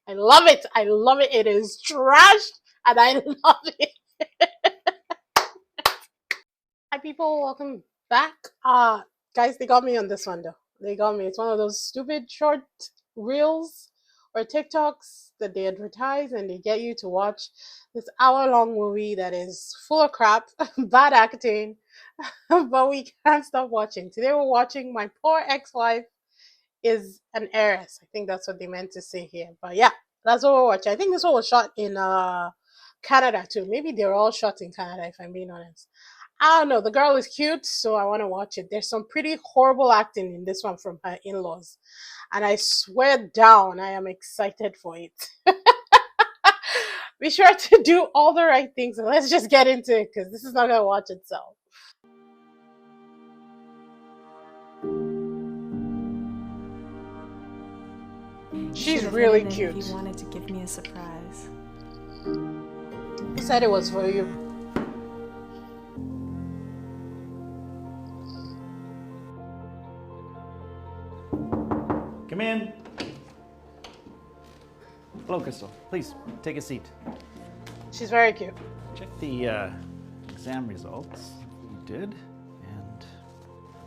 I love it. I love it. It is trash, and I love it. Hi, people. Welcome back. Guys, they got me on this one though. They got me. It's one of those stupid short reels or TikToks that they advertise and they get you to watch this hour-long movie that is full of crap, bad acting, but we can't stop watching. Today we're watching My Poor Ex-Wife is an Heiress. I think that's what they meant to say here. But yeah, that's what we're watching. I think this one was shot in Canada too. Maybe they're all shot in Canada, if I'm being honest. I don't know. The girl is cute, so I want to watch it. There's some pretty horrible acting in this one from her in-laws. And I swear down, I am excited for it. Be sure to do all the right things and let's just get into it because this is not going to watch itself. She's really cute. If you wanted to give me a surprise. Who said it was for you? Come in. Hello, Crystal. Please, take a seat. She's very cute. Check the exam results. You did, and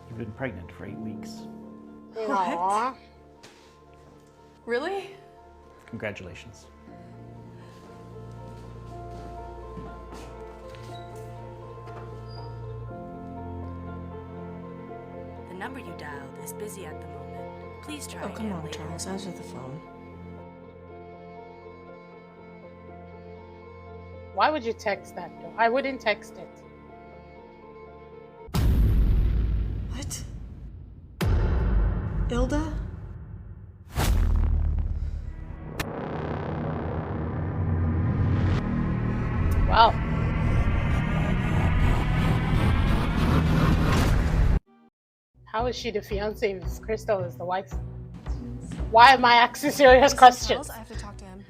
you've been pregnant for 8 weeks. Aww. Really? Congratulations. The number you dialed is busy at the moment. Please try again come on, later. Charles. Answer the phone. Why would you text that though? I wouldn't text it. What? Ilda? Wow. How is she the fiance if Crystal is the wife? Why am I asking serious questions? Charles, I have to talk to him.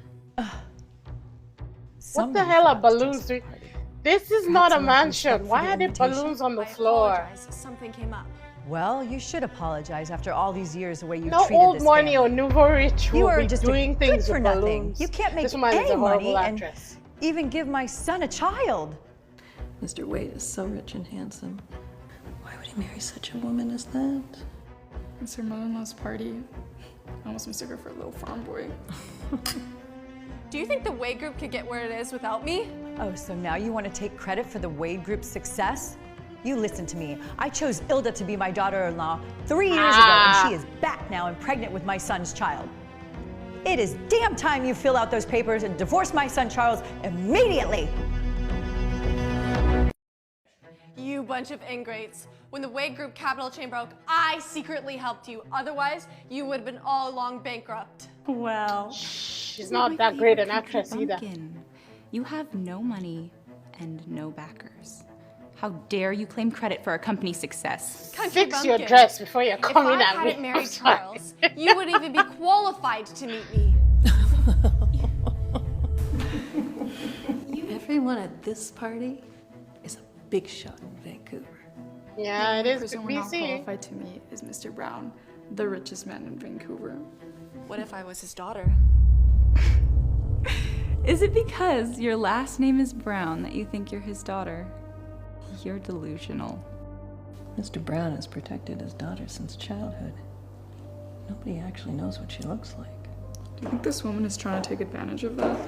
What the hell are balloons doing? This is not a mansion. Why are there balloons on the floor? Apologize. Something came up. Well, you should apologize after all these years the way you No treated old this money family. or nouveau rich You will are be just doing good things for with nothing. balloons. You can't make This woman is any a horrible money and actress. even give my son a child. Mr. Wade is so rich and handsome. Why would he marry such a woman as that? It's her mother-in-law's party. I almost mistook her for a little farm boy. Do you think the Wade Group could get where it is without me? Oh, so now you want to take credit for the Wade Group's success? You listen to me. I chose Ilda to be my daughter-in-law 3 years ago, and she is back now and pregnant with my son's child. It is damn time you fill out those papers and divorce my son Charles immediately. You bunch of ingrates. When the Wade Group capital chain broke, I secretly helped you. Otherwise, you would have been all along bankrupt. Well, She's not that great an actress either. You have no money and no backers. How dare you claim credit for our company's success? Country Fix your bumpkin. dress before you're If coming I at me. hadn't married I'm sorry. Charles, you wouldn't even be qualified to meet me. Everyone at this party is a big shot in Vancouver. Yeah, it is person we're not BC. qualified to meet is Mr. Brown, the richest man in Vancouver. What if I was his daughter? Is it because your last name is Brown that you think you're his daughter? You're delusional. Mr. Brown has protected his daughter since childhood. Nobody actually knows what she looks like. Do you think this woman is trying to take advantage of that?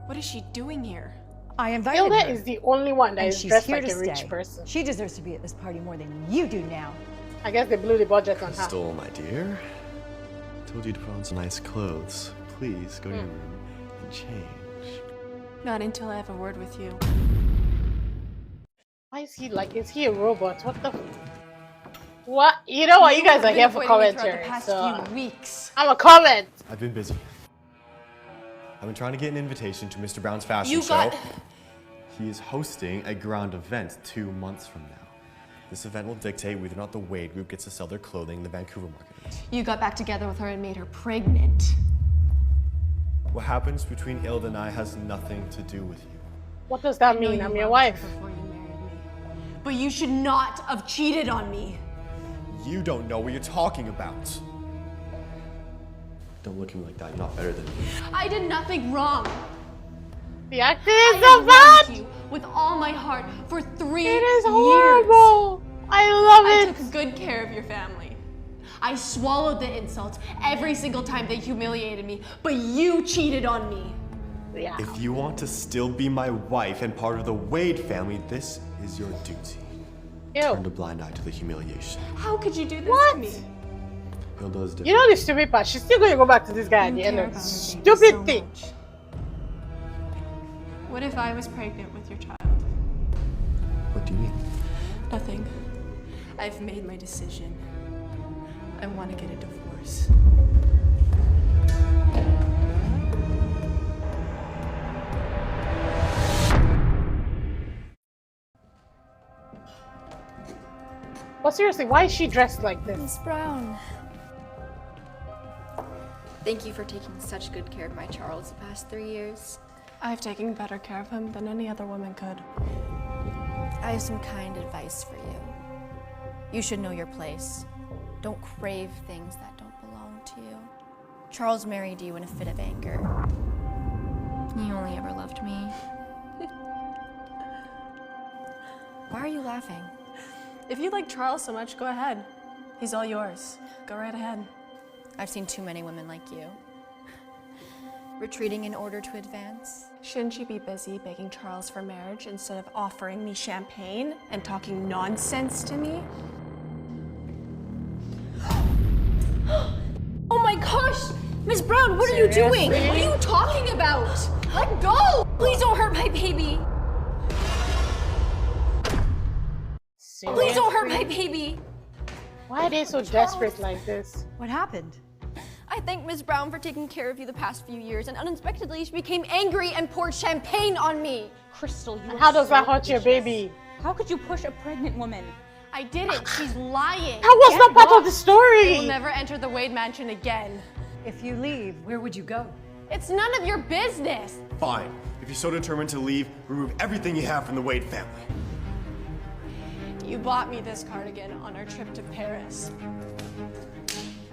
What is she doing here? I invited Hilda her, is the only one that and is she's dressed here like to a rich stay. person. She deserves to be at this party more than you do now. I guess they blew the budget on her. Crystal, my dear. I told you to put on some nice clothes. Please go to your room and change. Not until I have a word with you. Why is he like, is he a robot? What the? What? You know what? You guys are here for commentary. The past So few weeks. I'm a comment. I've been busy. I've been trying to get an invitation to Mr. Brown's fashion You show. got- He is hosting a grand event 2 months from now. This event will dictate whether or not the Wade Group gets to sell their clothing in the Vancouver market. You got back together with her and made her pregnant. What happens between Ilda and I has nothing to do with you. What does that I know mean? you I'm your loved her wife. before you married me. but you should not have cheated on me. You don't know what you're talking about. Don't look at me like that. You're not better than me. I did nothing wrong. The acting is I so loved bad. you with all my heart for 3 years. It is horrible. I love I it. took good care of your family. I swallowed the insults every single time they humiliated me, but you cheated on me. Yeah. If you want to still be my wife and part of the Wade family, this is your duty. Turn a Ew. blind eye to the humiliation. How could you do this What? to me? Hilda is different. You know the stupid part? She's still going to go back to this guy at the end of the stupid thing. What if I was pregnant with your child? What do you mean? Nothing. I've made my decision. I want to get a divorce. But seriously, why is she dressed like this? Miss Brown. Thank you for taking such good care of my Charles the past 3 years. I've taken better care of him than any other woman could. I have some kind advice for you. You should know your place. Don't crave things that don't belong to you. Charles married you in a fit of anger. You only ever loved me. Why are you laughing? If you like Charles so much, go ahead. He's all yours. Go right ahead. I've seen too many women like you. Retreating in order to advance. Shouldn't you be busy begging Charles for marriage instead of offering me champagne and talking nonsense to me? Oh my gosh! Miss Brown, what are you doing? What are you talking about? Let go! Please don't hurt my baby! Please don't hurt my baby! Why are they so desperate like this? What happened? I thank Miss Brown for taking care of you the past few years, and unexpectedly she became angry and poured champagne on me. Crystal, you How does that hurt your baby? How could you push a pregnant woman? I didn't. She's lying. That was not part of the I will story. never enter the Wade mansion again. If you leave, where would you go? It's none of your business. Fine. If you're so determined to leave, remove everything you have from the Wade family. You bought me this cardigan on our trip to Paris.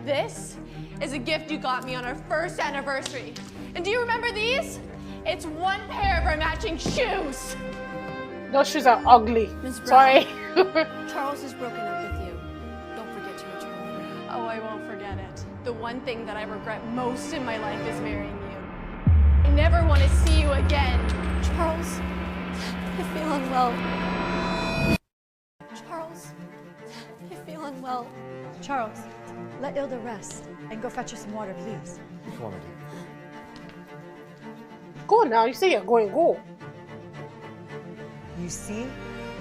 This is a gift you got me on our first anniversary. And do you remember these? It's one pair of our matching shoes. Those shoes are ugly. Miss Brown. Sorry. Charles has broken up with you. Don't forget to return. Oh, I won't forget it. The one thing that I regret most in my life is marrying you. I never want to see you again. Charles, I feel unwell. Charles, I feel unwell. Charles, let Ilda rest and go fetch her some water, please. Come on, my dear. Go now. You say you're going. Go. You see,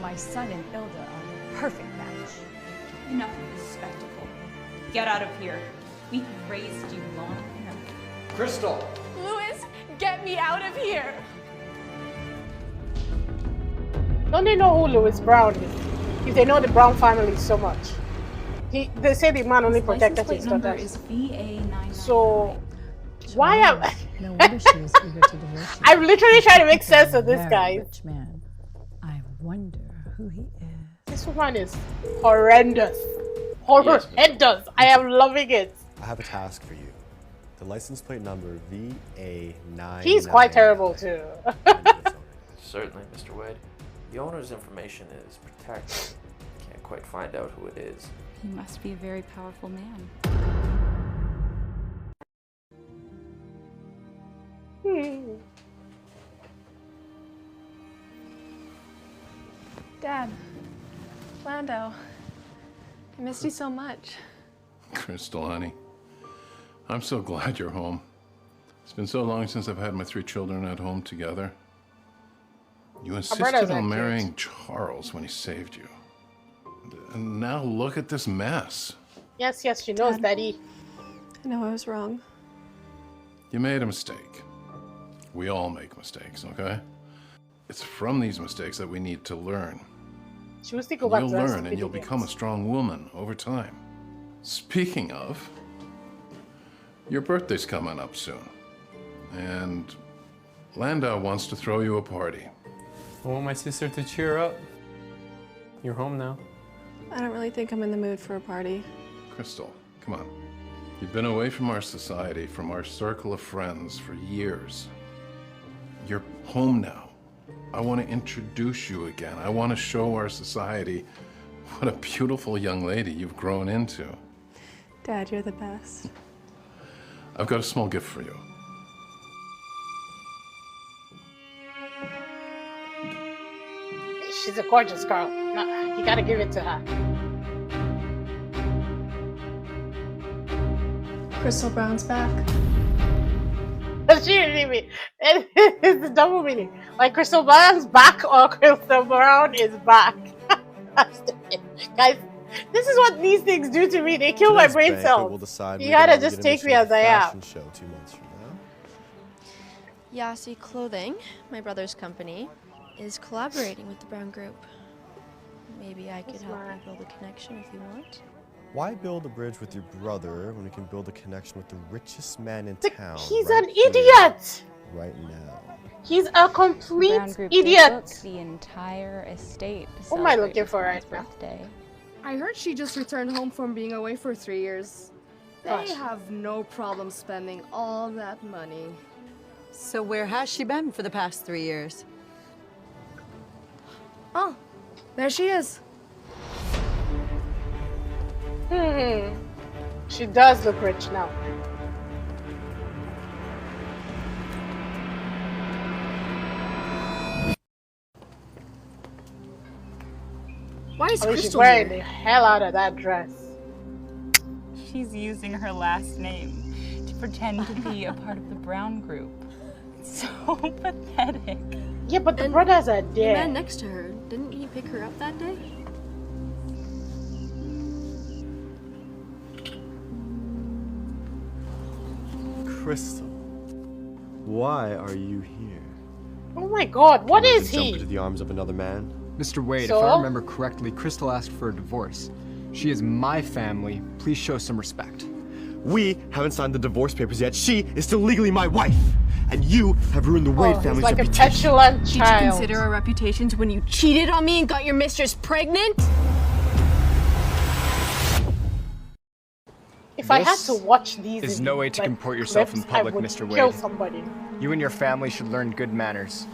my son and Ilda are the perfect match. Enough of this spectacle. Get out of here. We raised you long enough. Crystal! Louis, get me out of here. Don't they know who Louis Brown is? If they know the Brown family so much. They say the man only protected his daughter. VA9. So, why am No wonder she was eager to divorce you. I'm literally trying to make sense of this Very guy. rich man. I wonder who he is. This woman is horrendous. Horrendous. I am loving it. I have a task for you. The license plate number VA9. He's quite terrible too. Certainly, Mr. Wade. The owner's information is protected. Can't quite find out who it is. He must be a very powerful man. Dad, Lando, I missed you so much. Crystal, honey. I'm so glad you're home. It's been so long since I've had my 3 children at home together. You insisted on marrying Charles when he saved you. And now look at this mess. Yes, she knows, Daddy. I know I was wrong. You made a mistake. We all make mistakes, okay? It's from these mistakes that we need to learn. She was thinking about You'll the rest learn of and the you'll videos. become a strong woman over time. Speaking of, your birthday's coming up soon. And Landau wants to throw you a party. I want my sister to cheer up. You're home now. I don't really think I'm in the mood for a party. Crystal, come on. You've been away from our society, from our circle of friends for years. You're home now. I want to introduce you again. I want to show our society what a beautiful young lady you've grown into. Dad, you're the best. I've got a small gift for you. She's a gorgeous girl. No, you gotta give it to her. Crystal Brown's back. She didn't even. It's the double meaning. Like Crystal Brown's back or Crystal Brown is back. Guys, this is what these things do to me. They kill my brain cells. You gotta just take me as I am. Show 2 months from now. Yasi Clothing, my brother's company, is collaborating with the Brown Group. Maybe I could help you build a connection if you want. Why build a bridge with your brother when we can build a connection with the richest man in town? He's an idiot! Right now. He's a complete idiot! The entire estate. What am I looking for right now? I heard she just returned home from being away for 3 years. They have no problem spending all that money. So where has she been for the past 3 years? Oh, there she is. She does look rich now. Why is Crystal she's wearing here? the hell out of that dress. She's using her last name to pretend to be a part of the Brown Group. It's so pathetic. Yeah, but the brothers are The dead. man next to her, didn't he pick her up that day? Crystal, why are you here? Oh my god, what You is jump he? into the arms of another man? Mr. Wade, So? if I remember correctly, Crystal asked for a divorce. She is my family. Please show some respect. We haven't signed the divorce papers yet. She is still legally my wife. And you have ruined the Wade He's family's like a reputation. petulant Did you child. consider our reputations when you cheated on me and got your mistress pregnant? If I had to watch these, Is no way to comport yourself in clips, I public, would Mr. kill Wade. somebody. You and your family should learn good manners.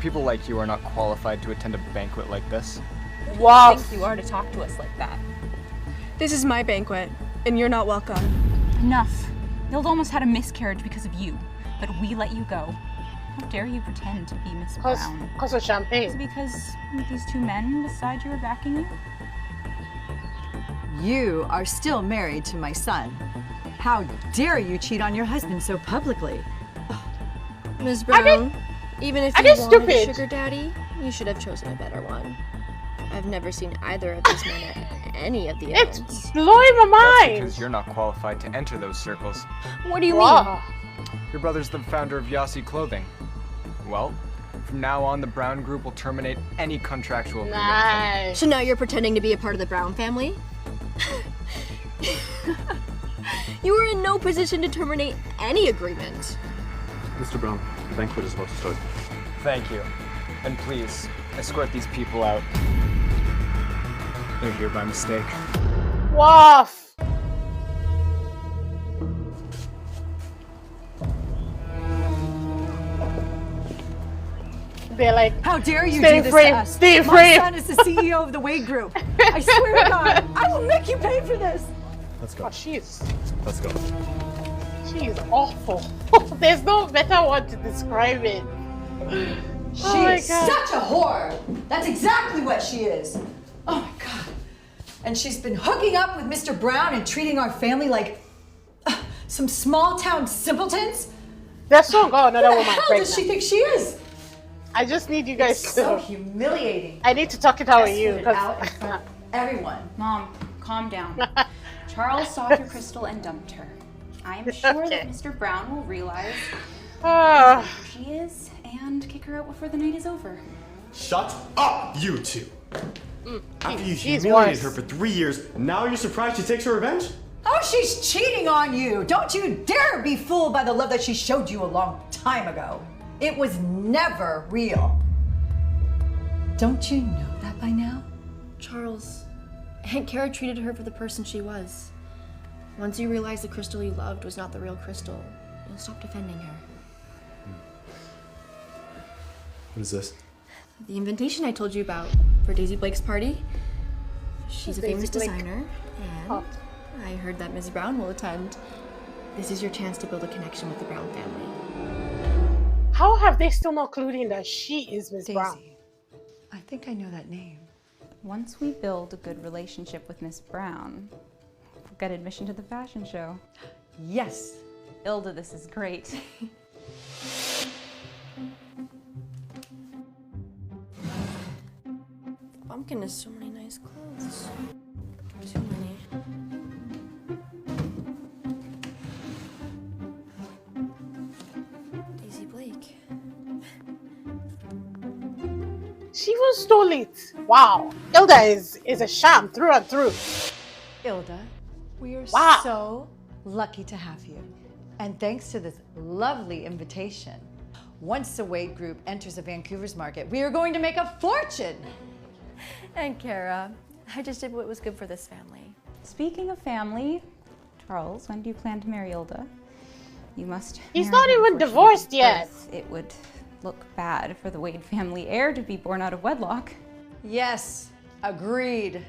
People like you are not qualified to attend a banquet like this. Wow. Think you are to talk to us like that. This is my banquet, and you're not welcome. Enough. Hilda almost had a miscarriage because of you, but we let you go. How dare you pretend to be Miss Brown? Because of Is it champagne. because these two men beside you are backing you? You are still married to my son. How dare you cheat on your husband so publicly? Ms. Brown, even if I you did wanted a stupid. sugar daddy, you should have chosen a better one. I've never seen either of these men at any of the events. It's blowing my That's mind. because you're not qualified to enter those circles. What do you Wow. Your brother's the founder of Yasi Clothing. Well, from now on, the Brown Group will terminate any contractual agreement. Nice. So now you're pretending to be a part of the Brown family? You are in no position to terminate any agreement. Mr. Brown, the banquet is about to start. Thank you. And please, escort these people out. They're here by mistake. Waff. They're like, How dare you stay do this frame, to us? stay My frame. son is the CEO of the Wade Group. I swear to God, I will make you pay for this. Let's go. Oh, she's Let's go. awful. There's no better one to describe it. She Oh my is God. such a whore. That's exactly what she is. Oh my God. And she's been hooking up with Mr. Brown and treating our family like some small town simpletons. That's so got another Who the woman hell pregnant. does she think she is? I just need you guys It's to. so humiliating. I need to talk it out with Just you put it because out in front of everyone. Mom, calm down. Charles saw through Crystal and dumped her. I am sure that Mr. Brown will realize who she is and kick her out before the night is over. Shut up, you two. After you she's humiliated worse. her for 3 years, now you're surprised she takes her revenge? Oh, she's cheating on you. Don't you dare be fooled by the love that she showed you a long time ago. It was never real. Don't you know that by now? Charles, Aunt Kara treated her for the person she was. Once you realize the crystal you loved was not the real crystal, you'll stop defending her. What is this? The invitation I told you about for Daisy Blake's party. She's a famous designer, and I heard that Ms. Brown will attend. This is your chance to build a connection with the Brown family. How have they still not clued in that she is Ms. Brown? I think I know that name. Once we build a good relationship with Miss Brown, we'll get admission to the fashion show. Yes. Ilda, this is great. Pumpkin has so many nice clothes. Too many. Daisy Blake. She was stole it. Wow. Hilda is a sham through and through. Ilda, we are Wow. so lucky to have you. And thanks to this lovely invitation, once the Wade Group enters the Vancouver's market, we are going to make a fortune. And Kara, I just did what was good for this family. Speaking of family, Charles, when do you plan to marry Ilda? You must. He's marry not her even before she divorced gives yet. birth. It would look bad for the Wade family heir to be born out of wedlock. Yes, agreed.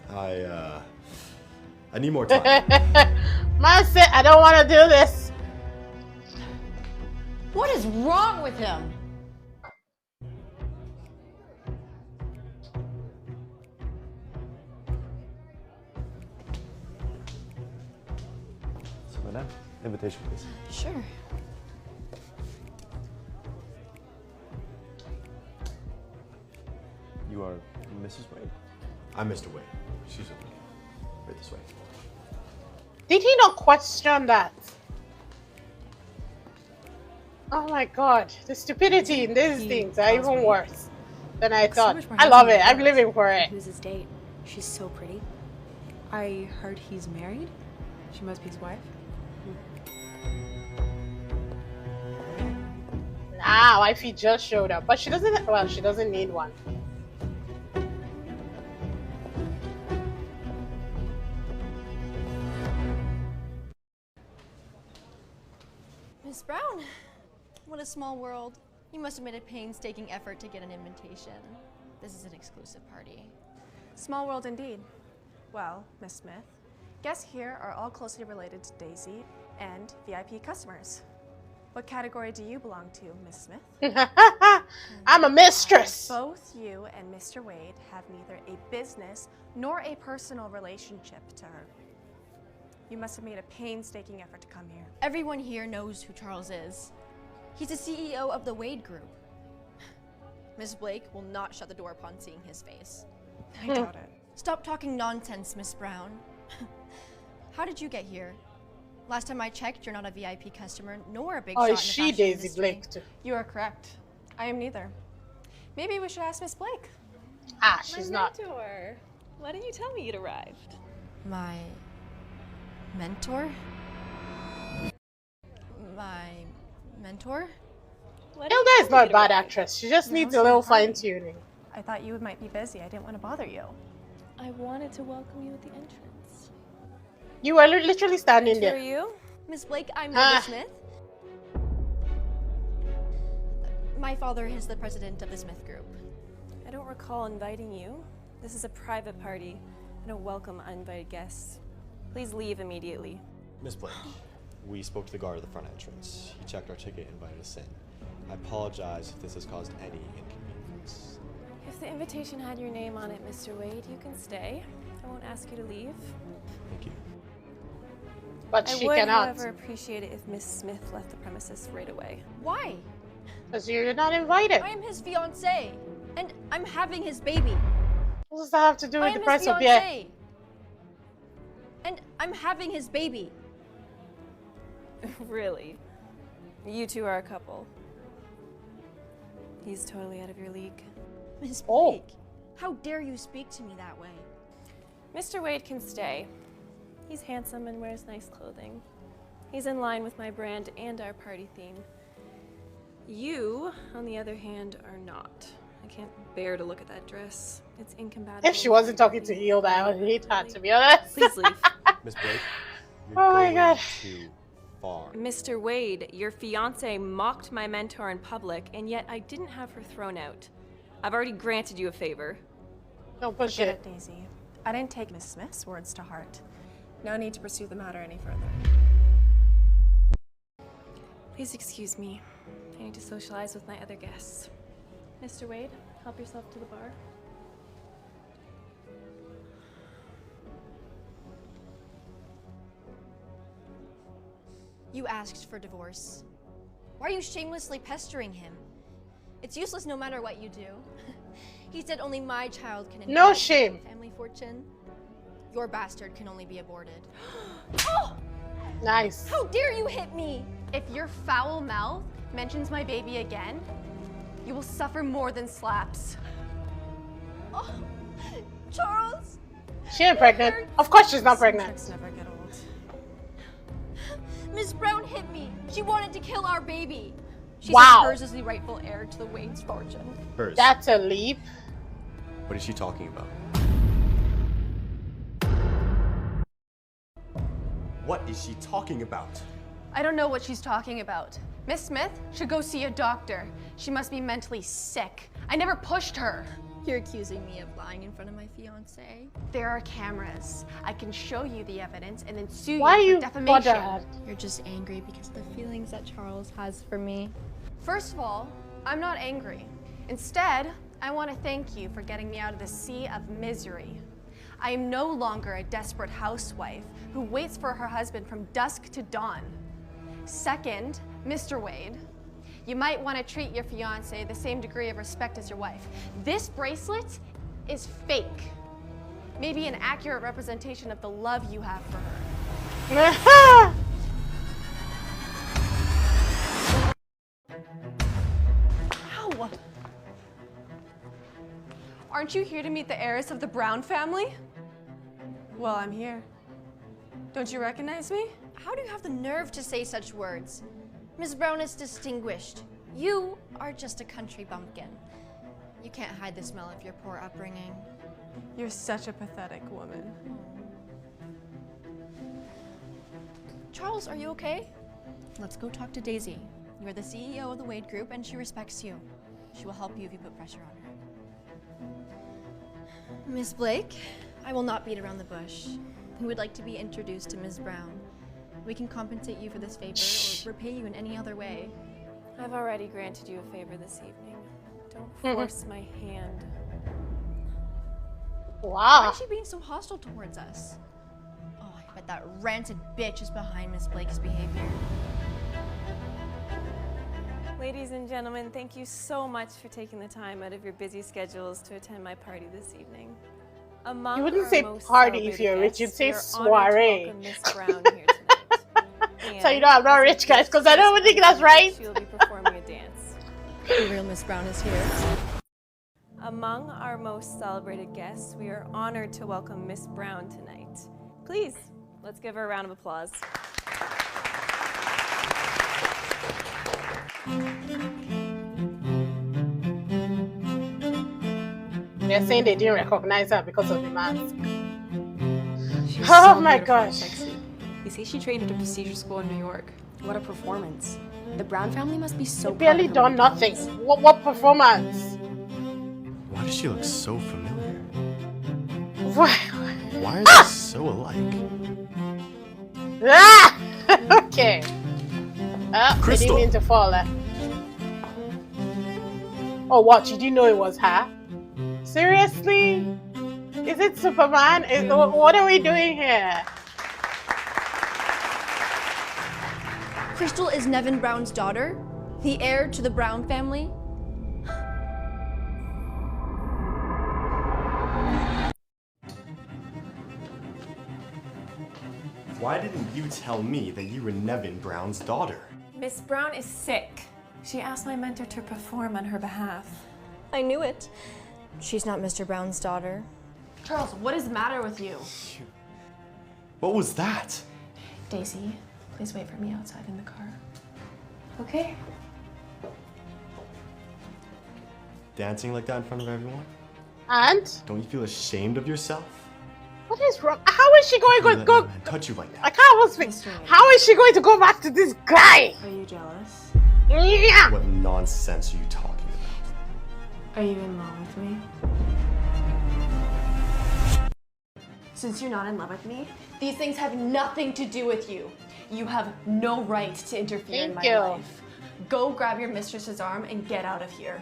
I need more time. Man said, I don't want to do this. What is wrong with him? So, madame, invitation, please. Sure. You are Mrs. Wade? I'm Mr. Wade. She's right this way. Did he not question that? Oh my god, the stupidity in these things are even worse than I thought. I love it. I'm living for it. Who's his date? She's so pretty. I heard he's married. She must be his wife. Nah, wifey just showed up, but she doesn't. Well, she doesn't need one. Miss Brown, what a small world. You must have made a painstaking effort to get an invitation. This is an exclusive party. Small world indeed. Well, Miss Smith, guests here are all closely related to Daisy and VIP customers. What category do you belong to, Miss Smith? I'm a mistress. Both you and Mr. Wade have neither a business nor a personal relationship to her. You must have made a painstaking effort to come here. Everyone here knows who Charles is. He's the CEO of the Wade Group. Miss Blake will not shut the door upon seeing his face. I doubt it. Stop talking nonsense, Miss Brown. How did you get here? Last time I checked, you're not a VIP customer, nor a big shot in the is she fashion Daisy industry. Blake too? You are correct. I am neither. Maybe we should ask Miss Blake. Ah, she's My not. mentor. Why didn't you tell me you'd arrived? My mentor? My mentor? Hilda is not a bad actress. She just needs a little fine tuning. I thought you might be busy. I didn't want to bother you. I wanted to welcome you at the entrance. You were literally standing Who there. are you? Miss Blake, I'm Hilda Smith. My father is the president of the Smith Group. I don't recall inviting you. This is a private party. I don't welcome uninvited guests. Please leave immediately. Miss Blake, we spoke to the guard at the front entrance. He checked our ticket and invited us in. I apologize if this has caused any inconvenience. If the invitation had your name on it, Mr. Wade, you can stay. I won't ask you to leave. Thank you. But I she would, cannot. however, appreciate it if Miss Smith left the premises right away. Why? Because you're not invited. I am his fiancée, and I'm having his baby. What does that have to do I with am the price his of beer? fiancée, and I'm having his baby. Really? You two are a couple. He's totally out of your league. Miss Blake, how dare you speak to me that way? Mr. Wade can stay. He's handsome and wears nice clothing. He's in line with my brand and our party theme. You, on the other hand, are not. I can't bear to look at that dress. It's incompatible. If she wasn't talking to Hilda, I would hate her, to be honest. Please leave. Miss Blake, you're Oh my going God. too far. Mr. Wade, your fiance mocked my mentor in public, and yet I didn't have her thrown out. I've already granted you a favor. Don't push Forget it. it, Daisy. I didn't take Miss Smith's words to heart. No need to pursue the matter any further. Please excuse me. I need to socialize with my other guests. Mr. Wade, help yourself to the bar. You asked for divorce. Why are you shamelessly pestering him? It's useless no matter what you do. He said only my child can inherit No shame. the family fortune. Your bastard can only be aborted. Oh! Nice. How dare you hit me? If your foul mouth mentions my baby again, you will suffer more than slaps. Oh, Charles! She ain't pregnant. Of course she's not pregnant. Tricks never get old. Miss Brown hit me. She wanted to kill our baby. She Wow. said hers is the rightful heir to the Wade's fortune. Hers. That's a leap. What is she talking about? What is she talking about? I don't know what she's talking about. Miss Smith should go see a doctor. She must be mentally sick. I never pushed her. You're accusing me of lying in front of my fiance. There are cameras. I can show you the evidence and then sue Why are you you for defamation. bothered? You're just angry because of the feelings that Charles has for me. First of all, I'm not angry. Instead, I want to thank you for getting me out of the sea of misery. I am no longer a desperate housewife who waits for her husband from dusk to dawn. Second, Mr. Wade, you might want to treat your fiancé the same degree of respect as your wife. This bracelet is fake. Maybe an accurate representation of the love you have for her. Ow! Aren't you here to meet the heiress of the Brown family? Well, I'm here. Don't you recognize me? How do you have the nerve to say such words? Miss Brown is distinguished. You are just a country bumpkin. You can't hide the smell of your poor upbringing. You're such a pathetic woman. Charles, are you okay? Let's go talk to Daisy. You're the CEO of the Wade Group and she respects you. She will help you if you put pressure on her. Miss Blake, I will not beat around the bush. We would like to be introduced to Ms. Brown. We can compensate you for this favor or repay you in any other way. I've already granted you a favor this evening. Don't force my hand. Why Wow. is she being so hostile towards us? Oh, I bet that rancid bitch is behind Miss Blake's behavior. Ladies and gentlemen, thank you so much for taking the time out of your busy schedules to attend my party this evening. Among You wouldn't our say most party if celebrated you're rich, guests, you'd say we are honored to soiree. welcome Miss Brown here tonight. So you know I'm not rich, guys, because I don't think that's right. She will be performing a dance. The real Miss Brown is here. Among our most celebrated guests, we are honored to welcome Miss Brown tonight. Please, let's give her a round of applause. They're saying they didn't recognize her because of the mask. She's Oh so my beautiful and gosh. sexy. They say she trained at a procedure school in New York. What a performance. The Brown family must be so They barely proud of her done nothing. What performance? Why does she look so familiar? Why? Why are they so alike? Ah! Okay. I Crystal. didn't mean to fall. Oh, what? You didn't know it was her? Seriously? Is it Superman? What are we doing here? Crystal is Nevin Brown's daughter, the heir to the Brown family. Why didn't you tell me that you were Nevin Brown's daughter? Miss Brown is sick. She asked my mentor to perform on her behalf. I knew it. She's not Mr. Brown's daughter. Charles, what is the matter with you? What was that? Daisy, please wait for me outside in the car. Okay? dancing like that in front of everyone? And? Don't you feel ashamed of yourself? What is wrong? How is she going to go? Touch you like that. I can't even speak. How is she going to go back to this guy? Are you jealous? Yeah. What nonsense are you talking about? Are you in love with me? Since you're not in love with me, these things have nothing to do with you. You have no right to interfere in my life. Go grab your mistress's arm and get out of here.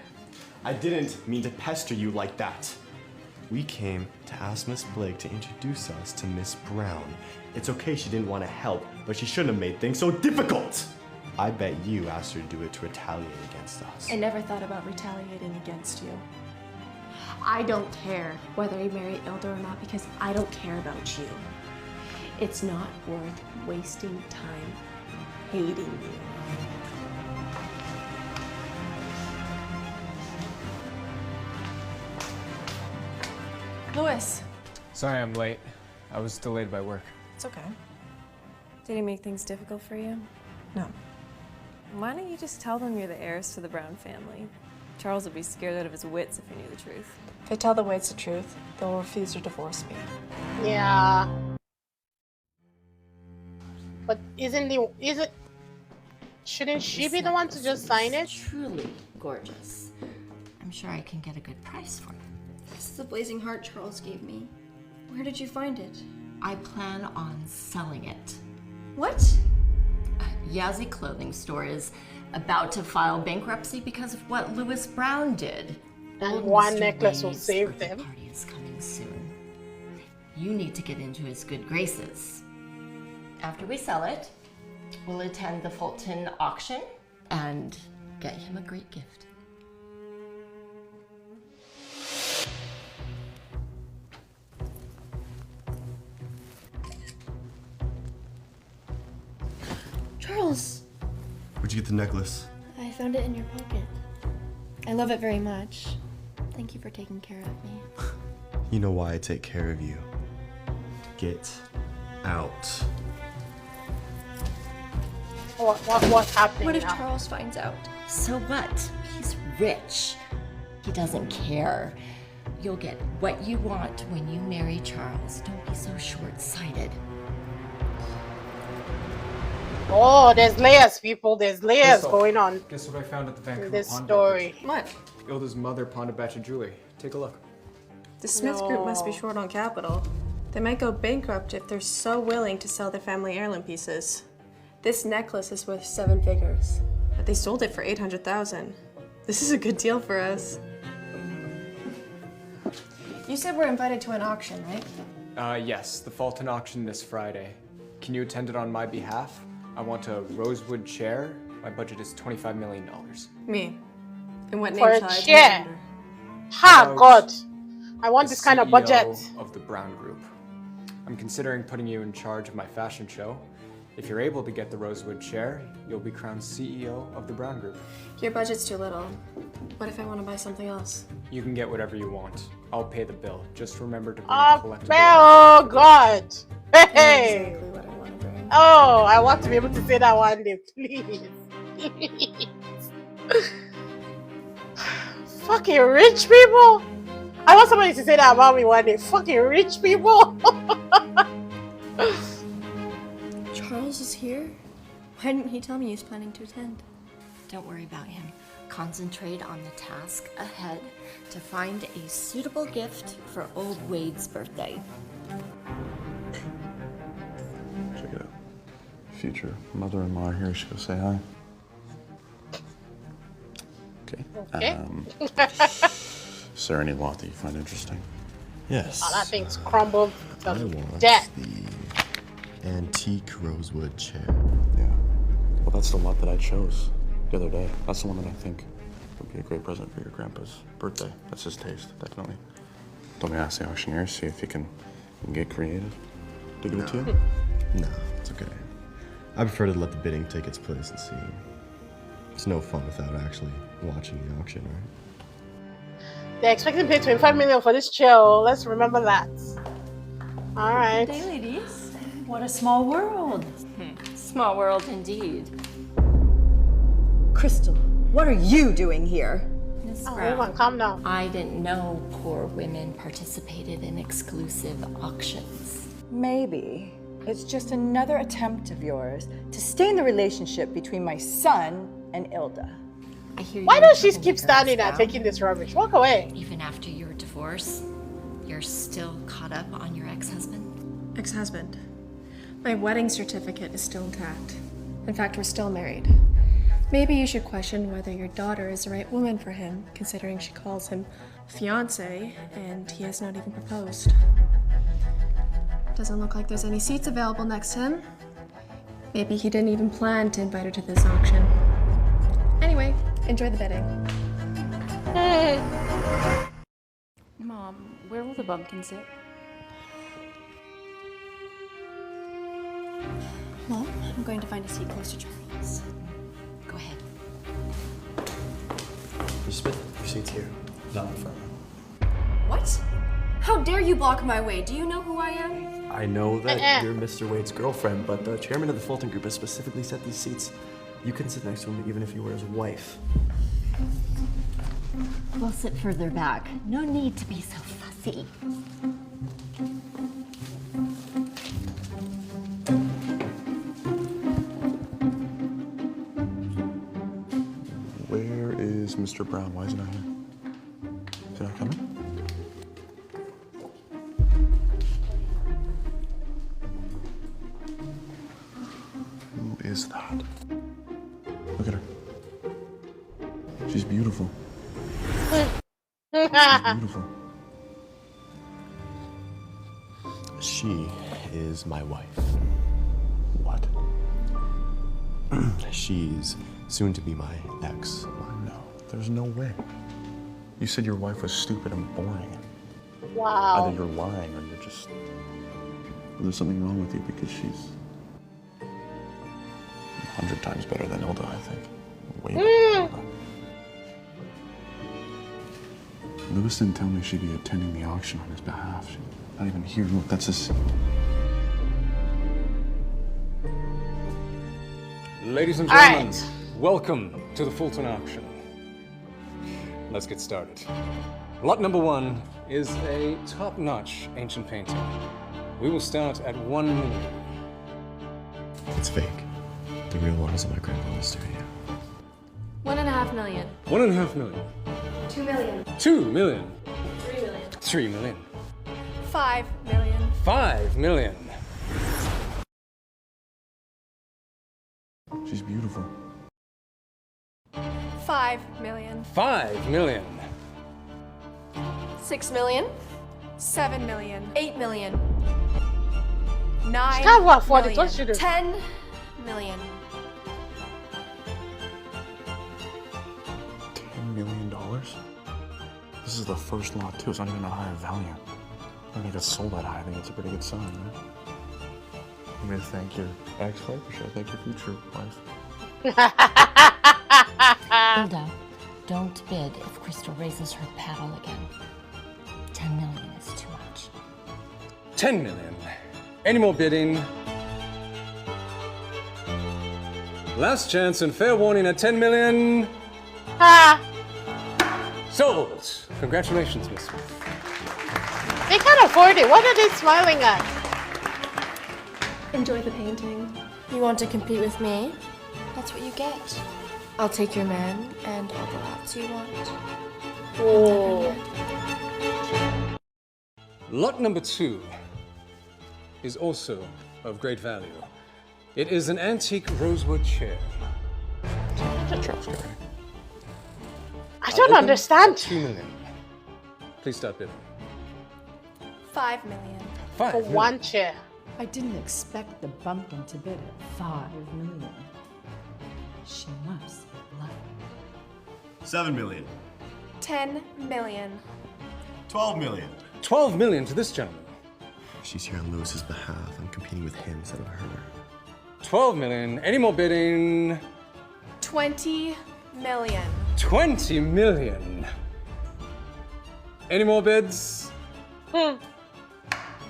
I didn't mean to pester you like that. We came to ask Miss Blake to introduce us to Miss Brown. It's okay she didn't want to help, but she shouldn't have made things so difficult. I bet you asked her to do it to retaliate against us. I never thought about retaliating against you. I don't care whether you marry Ilda or not because I don't care about you. It's not worth wasting time hating you. Louis. Sorry I'm late. I was delayed by work. It's okay. Did he make things difficult for you? No. Why don't you just tell them you're the heiress to the Brown family? Charles would be scared out of his wits if he knew the truth. If I tell the Wades the truth, they'll refuse to divorce me. Yeah. But shouldn't she be the one to just sign it? Truly gorgeous. I'm sure I can get a good price for it. This is a blazing heart Charles gave me. Where did you find it? I plan on selling it. What? Yazzie clothing store is about to file bankruptcy because of what Louis Brown did. And one necklace will save them. Party is coming soon. You need to get into his good graces. After we sell it, we'll attend the Fulton auction and get him a great gift. Charles! Where'd you get the necklace? I found it in your pocket. I love it very much. Thank you for taking care of me. You know why I take care of you. Get out. What's happening What if now? Charles finds out? So what? He's rich. He doesn't care. You'll get what you want when you marry Charles. Don't be so short-sighted. Oh, there's layers, people. There's layers going on Guess what I found at the Vancouver in this Pawn story. Brokerage? What? Ilda's mother pawned a batch of jewelry. Take a look. The Smith Group must be short on capital. They might go bankrupt if they're so willing to sell their family heirloom pieces. This necklace is worth 7 figures, but they sold it for $800,000. This is a good deal for us. You said we're invited to an auction, right? Yes, the Fulton auction this Friday. Can you attend it on my behalf? I want a rosewood chair. My budget is $25 million. Me. And what name For a shall I chair. attend under? Ha, God. I want this kind of budget. CEO of the Brown Group. I'm considering putting you in charge of my fashion show. If you're able to get the rosewood chair, you'll be crowned CEO of the Brown Group. Your budget's too little. What if I want to buy something else? You can get whatever you want. I'll pay the bill. Just remember to bring Oh, collectible. oh God. Hey. Exactly what I want to bring. Oh, I want to be able to say that one day, please. Fucking rich people. I want somebody to say that about me one day. Fucking rich people. Charles is here? Why didn't he tell me he's planning to attend? Don't worry about him. Concentrate on the task ahead to find a suitable gift for old Wade's birthday. Check it out. Future mother-in-law here. She go say hi. Okay. Is there any lot that you find interesting? Yes. Oh, that thing's crumbled I to want death. the antique rosewood chair. Yeah. Well, that's the lot that I chose the other day. That's the one that I think would be a great present for your grandpa's birthday. That's his taste, definitely. Don't me ask the auctioneer, see if you can get creative. To give it to you? No, it's okay. I prefer to let the bidding take its place and see. It's no fun without actually watching the auction, right? They're expecting to pay $25 million for this chill. Let's remember that. All right. Good day, ladies. What a small world. Small world indeed. Crystal, what are you doing here? Miss Oh, Brown. hold on, calm down. I didn't know poor women participated in exclusive auctions. Maybe it's just another attempt of yours to stain the relationship between my son and Ilda. I hear Why you're does she troublemaker, keep standing Miss there Brown. taking this rubbish? Walk away. Even after your divorce, you're still caught up on your ex-husband? Ex-husband. My wedding certificate is still intact. In fact, we're still married. Maybe you should question whether your daughter is the right woman for him, considering she calls him fiancé and he has not even proposed. Doesn't look like there's any seats available next to him. Maybe he didn't even plan to invite her to this auction. Anyway, enjoy the bidding. Mom, where will the bumpkin sit? Mom, I'm going to find a seat close to Charles. Go ahead. Mr. Smith, your seat's here. Not in front. What? How dare you block my way? Do you know who I am? I know that you're Mr. Wade's girlfriend, but the chairman of the Fulton Group has specifically set these seats. You couldn't sit next to him even if you were his wife. We'll sit further back. No need to be so fussy. Where is Mr. Brown? Why is he not here? Is he not coming? Who is that? Look at her. She's beautiful. She's beautiful. She is my wife. What? She's soon to be my ex. No, there's no way. You said your wife was stupid and boring. Wow. Either you're lying or you're just... There's something wrong with you because she's 100 times better than Ilda, I think. Way better than Ilda. Lewis didn't tell me she'd be attending the auction on his behalf. She's not even here. Look, that's his... Ladies and gentlemen, welcome to the Fulton auction. Let's get started. Lot number 1 is a top-notch ancient painting. We will start at 1 million. It's fake. The real one is in my grandfather's studio. 1.5 million. 1.5 million. 2 million. 2 million. 3 million. 3 million. 5 million. 5 million. She's beautiful. 5 million. 5 million. 6 million. 7 million. 8 million. 9 She can't afford it. million. What should do? 10 million. $10 million? This is the first lot, too. It's not even a high value. I don't think it's sold that high. I think it's a pretty good sign, right? I'm gonna thank your ex-wife, or should I thank your future wife? Hilda, don't bid if Crystal raises her paddle again. 10 million is too much. 10 million. Any more bidding? Last chance and fair warning at 10 million. Sold. Congratulations, Miss Smith. They can't afford it. What are they smiling at? Enjoy the painting. You want to compete with me? That's what you get. I'll take your man and all the lots you want. Oh. Lot number 2 is also of great value. It is an antique rosewood chair. I don't understand. 2 million. Please start bidding. 5 million. 5 For million. one chair. I didn't expect the bumpkin to bid at 5 million. She must be bluffing. 7 million. 10 million. 12 million. 12 million to this gentleman. She's here on Lewis's behalf. I'm competing with him instead of her. 12 million. Any more bidding? 20 million. 20 million. Any more bids?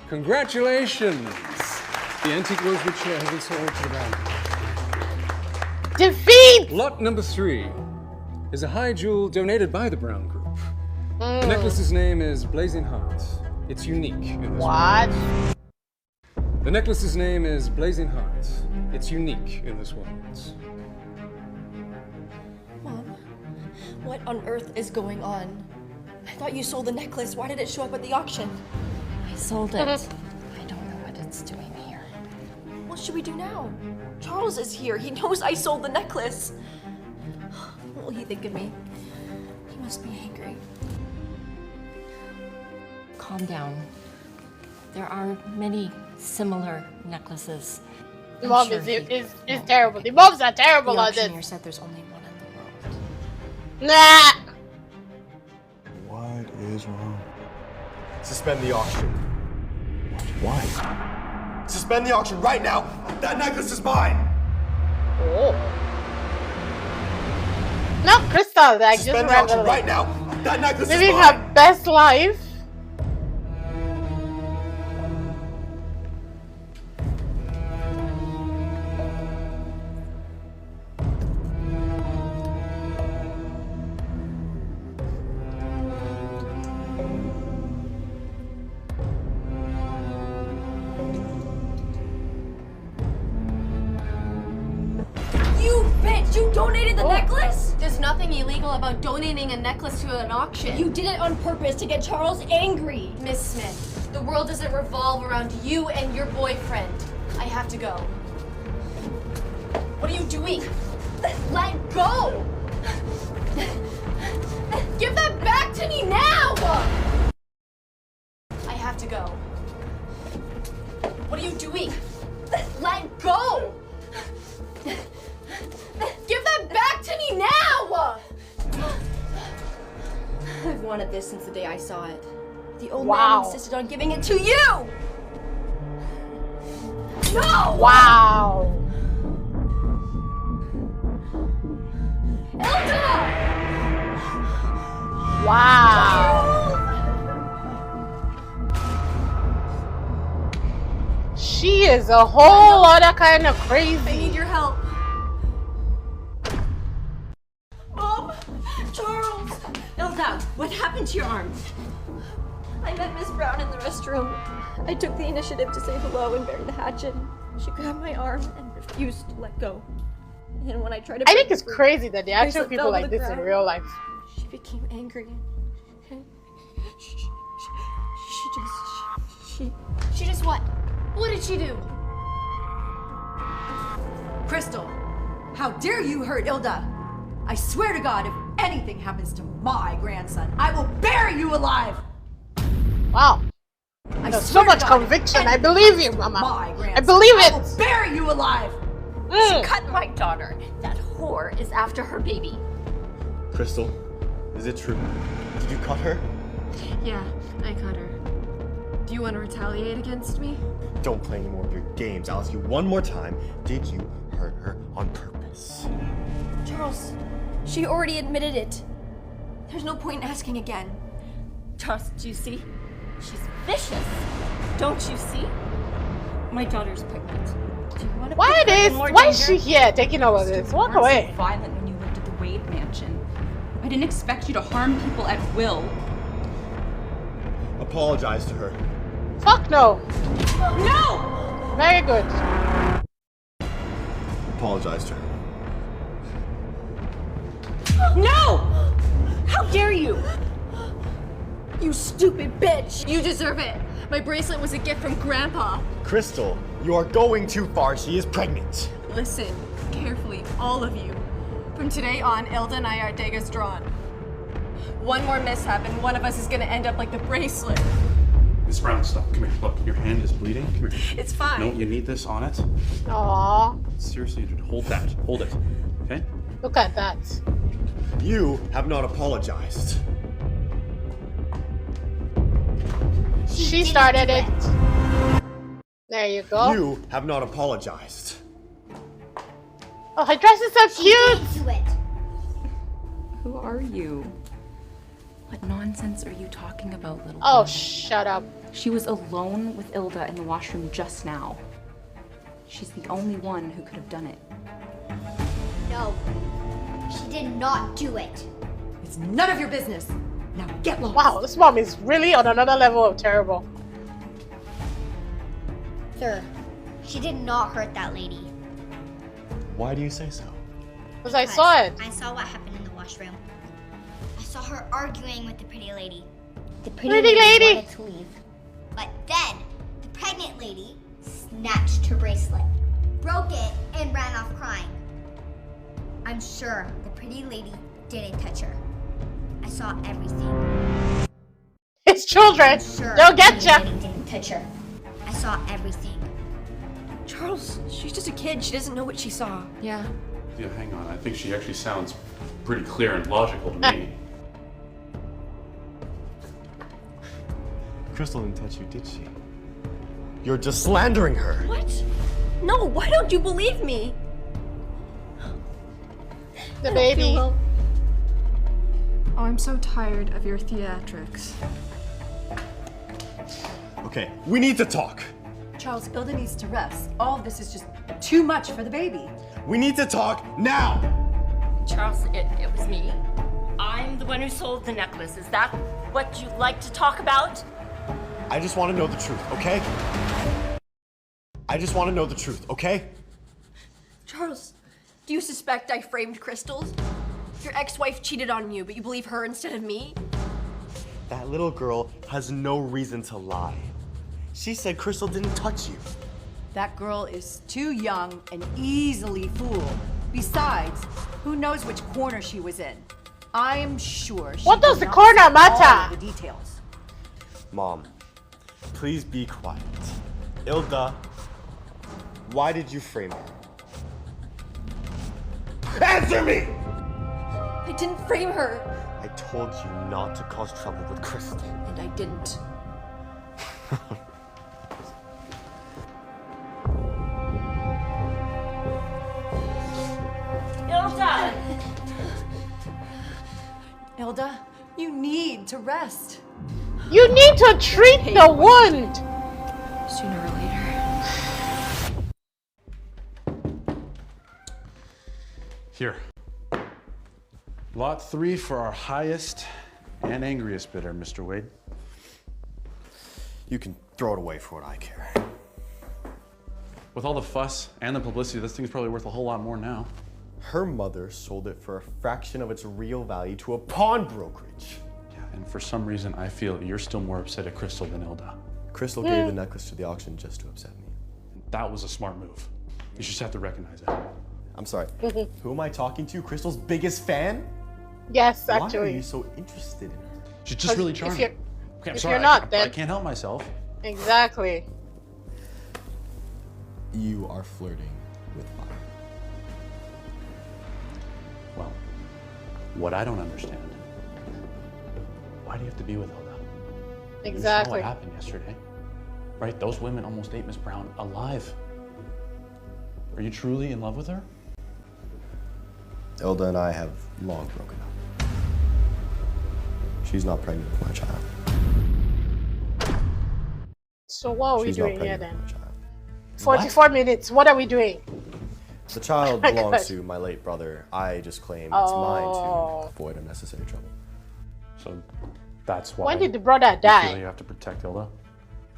Congratulations. The antique rosewood chair has been sold to the round. Defeat! Lot number 3 is a high jewel donated by the Brown Group. The necklace's name is Blazing Heart. It's unique in this What? world. The necklace's name is Blazing Heart. It's unique in this world. Mom, what on earth is going on? I thought you sold the necklace. Why did it show up at the auction? I sold it. I don't know what it's doing here. What should we do now? Charles is here. He knows I sold the necklace. What will he think of me? He must be angry. Calm down. There are many similar necklaces. The mom is terrible. The moms are terrible The on this. auctioneer said there's only one in the world. Nah. What is wrong? Suspend the auction. Why? Suspend the auction right now! That necklace is mine! Oh. Not Crystal, like Suspend just the auction randomly. right now! That necklace Living is mine! her best life. You bitch! You donated the necklace? There's nothing illegal about donating a necklace to an auction. You did it on purpose to get Charles angry. Miss Smith, the world doesn't revolve around you and your boyfriend. I have to go. What are you doing? Let go! Give that back to me now! I have to go. What are you doing? Let go! Give that back to me now! I've wanted this since the day I saw it. The old Wow. man insisted on giving it to you! No! Wow. Wow. She is a whole other kind of crazy. I need your help. Mom! Charles! Ilda, what happened to your arm? I met Miss Brown in the restroom. I took the initiative to say hello and bury the hatchet. She grabbed my arm and refused to let go. And when I tried to I think it's crazy that they actually bracelet people fell to like the this in ground. real life. She became angry. She just what? What did she do? Crystal, how dare you hurt Ilda? I swear to God, if anything happens to my grandson, I will bury you alive! Wow. I There's so swear to much God, if conviction. I anything believe happens you, to Mama. my I grandson, believe I it. will bury you alive! She cut my daughter. That whore is after her baby. Crystal, is it true? Did you cut her? Yeah, I cut her. Do you want to retaliate against me? Don't play any more of your games. I'll ask you one more time. Did you hurt her on purpose? Charles, she already admitted it. There's no point in asking again. Charles, do you see? She's vicious. Don't you see? My daughter's pregnant. Do you want to Why put her in this? more Why is danger? she here taking all of this? Walk You weren't away. so violent when you lived at the Wade Mansion. I didn't expect you to harm people at will. Apologize to her. Fuck no. No! Very good. Apologize to her. No! How dare you! You stupid bitch! You deserve it. My bracelet was a gift from Grandpa. Crystal, you are going too far. She is pregnant. Listen carefully, all of you. From today on, Ilda and I are daggers drawn. One more mishap and one of us is gonna end up like the bracelet. Miss Brown, stop. Come here. Look, your hand is bleeding. Come here. It's fine. No, you need this on it. Aww. Seriously, dude, hold that. Hold it. Okay? Look at that. You have not apologized. She started it. There you go. You have not apologized. Oh, her dress is so cute. Who are you? What nonsense are you talking about, little Oh, girl? shut up. She was alone with Ilda in the washroom just now. She's the only one who could have done it. No. She did not do it. It's none of your business. Now get lost. Wow, this mom is really on another level of terrible. Sir, she did not hurt that lady. Why do you say so? Because I saw it. I saw what happened in the washroom. I saw her arguing with the pretty lady. The pretty lady wanted to leave. But then, the pregnant lady snatched her bracelet, broke it, and ran off crying. I'm sure the pretty lady didn't touch her. I saw everything. It's children. Sure, They'll get the ya. pretty lady didn't touch her. I saw everything. Charles, she's just a kid. She doesn't know what she saw. Yeah, hang on. I think she actually sounds pretty clear and logical to me. Crystal didn't touch you, did she? You're just slandering her. What? No, why don't you believe me? The baby. Oh, I'm so tired of your theatrics. Okay, we need to talk. Charles, Ilda needs to rest. All of this is just too much for the baby. We need to talk now. Charles, it was me. I'm the one who sold the necklace. Is that what you'd like to talk about? I just want to know the truth, okay? I just want to know the truth, okay? Charles, do you suspect I framed Crystal? Your ex-wife cheated on you, but you believe her instead of me? That little girl has no reason to lie. She said Crystal didn't touch you. That girl is too young and easily fooled. Besides, who knows which corner she was in? I'm sure she What does did the not corner see matter? all of the details. Mom, please be quiet. Ilda, why did you frame her? Answer me! I didn't frame her. I told you not to cause trouble with Crystal. And I didn't. Ilda! Ilda, you need to rest. You need to treat the wound. Sooner or later. Here. Lot 3 for our highest and angriest bidder, Mr. Wade. You can throw it away for what I care. With all the fuss and the publicity, this thing's probably worth a whole lot more now. Her mother sold it for a fraction of its real value to a pawn brokerage. Yeah, and for some reason, I feel you're still more upset at Crystal than Ilda. Crystal gave the necklace to the auction just to upset me. That was a smart move. You just have to recognize it. I'm sorry. Who am I talking to? Crystal's biggest fan? Yes, Why are actually. you so interested in her? She's just really charming. If Okay, I'm if sorry, you're not, I then can't help myself. exactly. You are flirting with fire. Well, what I don't understand, why do you have to be with Ilda? You saw Exactly. what happened yesterday, right? Those women almost ate Miss Brown alive. Are you truly in love with her? Ilda and I have long broken up. She's not pregnant with my child. So what are we She's not doing here pregnant then? with my child. 44 minutes. What are we doing? The child my belongs God. to my late brother. I just claim it's Oh. mine to avoid unnecessary trouble. So that's why. When did the brother you feel die? you have to protect Ilda,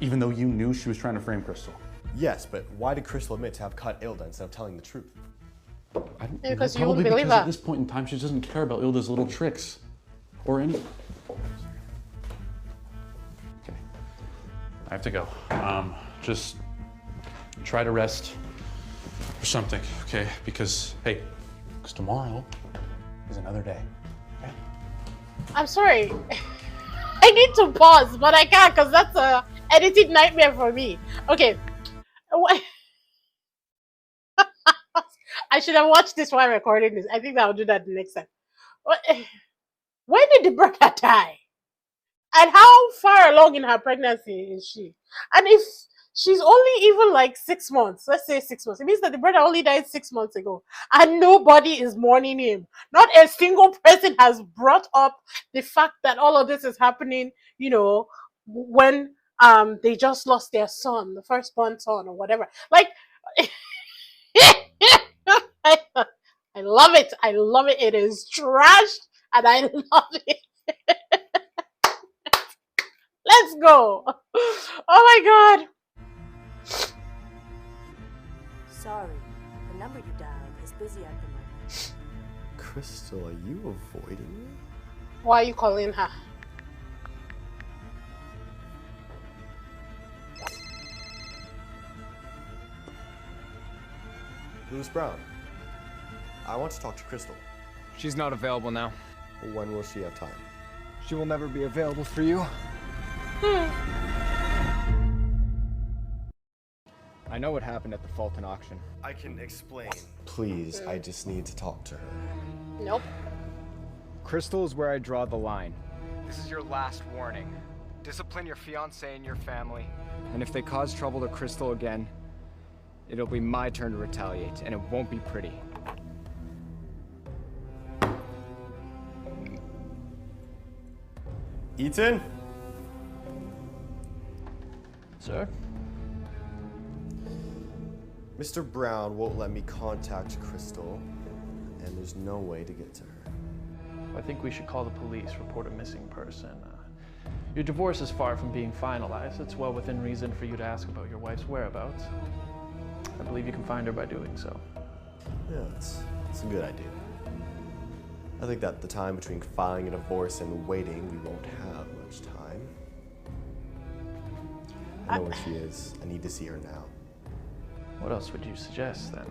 even though you knew she was trying to frame Crystal. Yes, but why did Crystal admit to have cut Ilda instead of telling the truth? Because you Probably wouldn't believe because her. at this point in time, she doesn't care about Ilda's little tricks, or any. Okay, I have to go. Just try to rest or something, okay? Because hey, because tomorrow is another day. Okay? I'm sorry. I need to pause, but I can't because that's a editing nightmare for me. Okay. I should have watched this while recording this. I think I'll do that the next time. When did the brother die? And how far along in her pregnancy is she? And if she's only even like 6 months, let's say 6 months, it means that the brother only died 6 months ago. And nobody is mourning him. Not a single person has brought up the fact that all of this is happening, you know, when they just lost their son, the firstborn son or whatever. Like I love it. I love it. It is trash, and I love it. Let's go. Oh my god. Sorry, the number you dialed is busy at the moment. Crystal, are you avoiding me? Why are you calling her? Miss Brown, I want to talk to Crystal. She's not available now. When will she have time? She will never be available for you. I know what happened at the Fulton auction. I can explain. Please, I just need to talk to her. Nope. Crystal is where I draw the line. This is your last warning. Discipline your fiancé and your family. And if they cause trouble to Crystal again, it'll be my turn to retaliate, and it won't be pretty. Ethan? Sir? Mr. Brown won't let me contact Crystal, and there's no way to get to her. I think we should call the police, report a missing person. Your divorce is far from being finalized. It's well within reason for you to ask about your wife's whereabouts. I believe you can find her by doing so. Yeah, it's a good idea. I think that the time between filing a divorce and waiting, we won't have much time. I know where she is. I need to see her now. What else would you suggest then?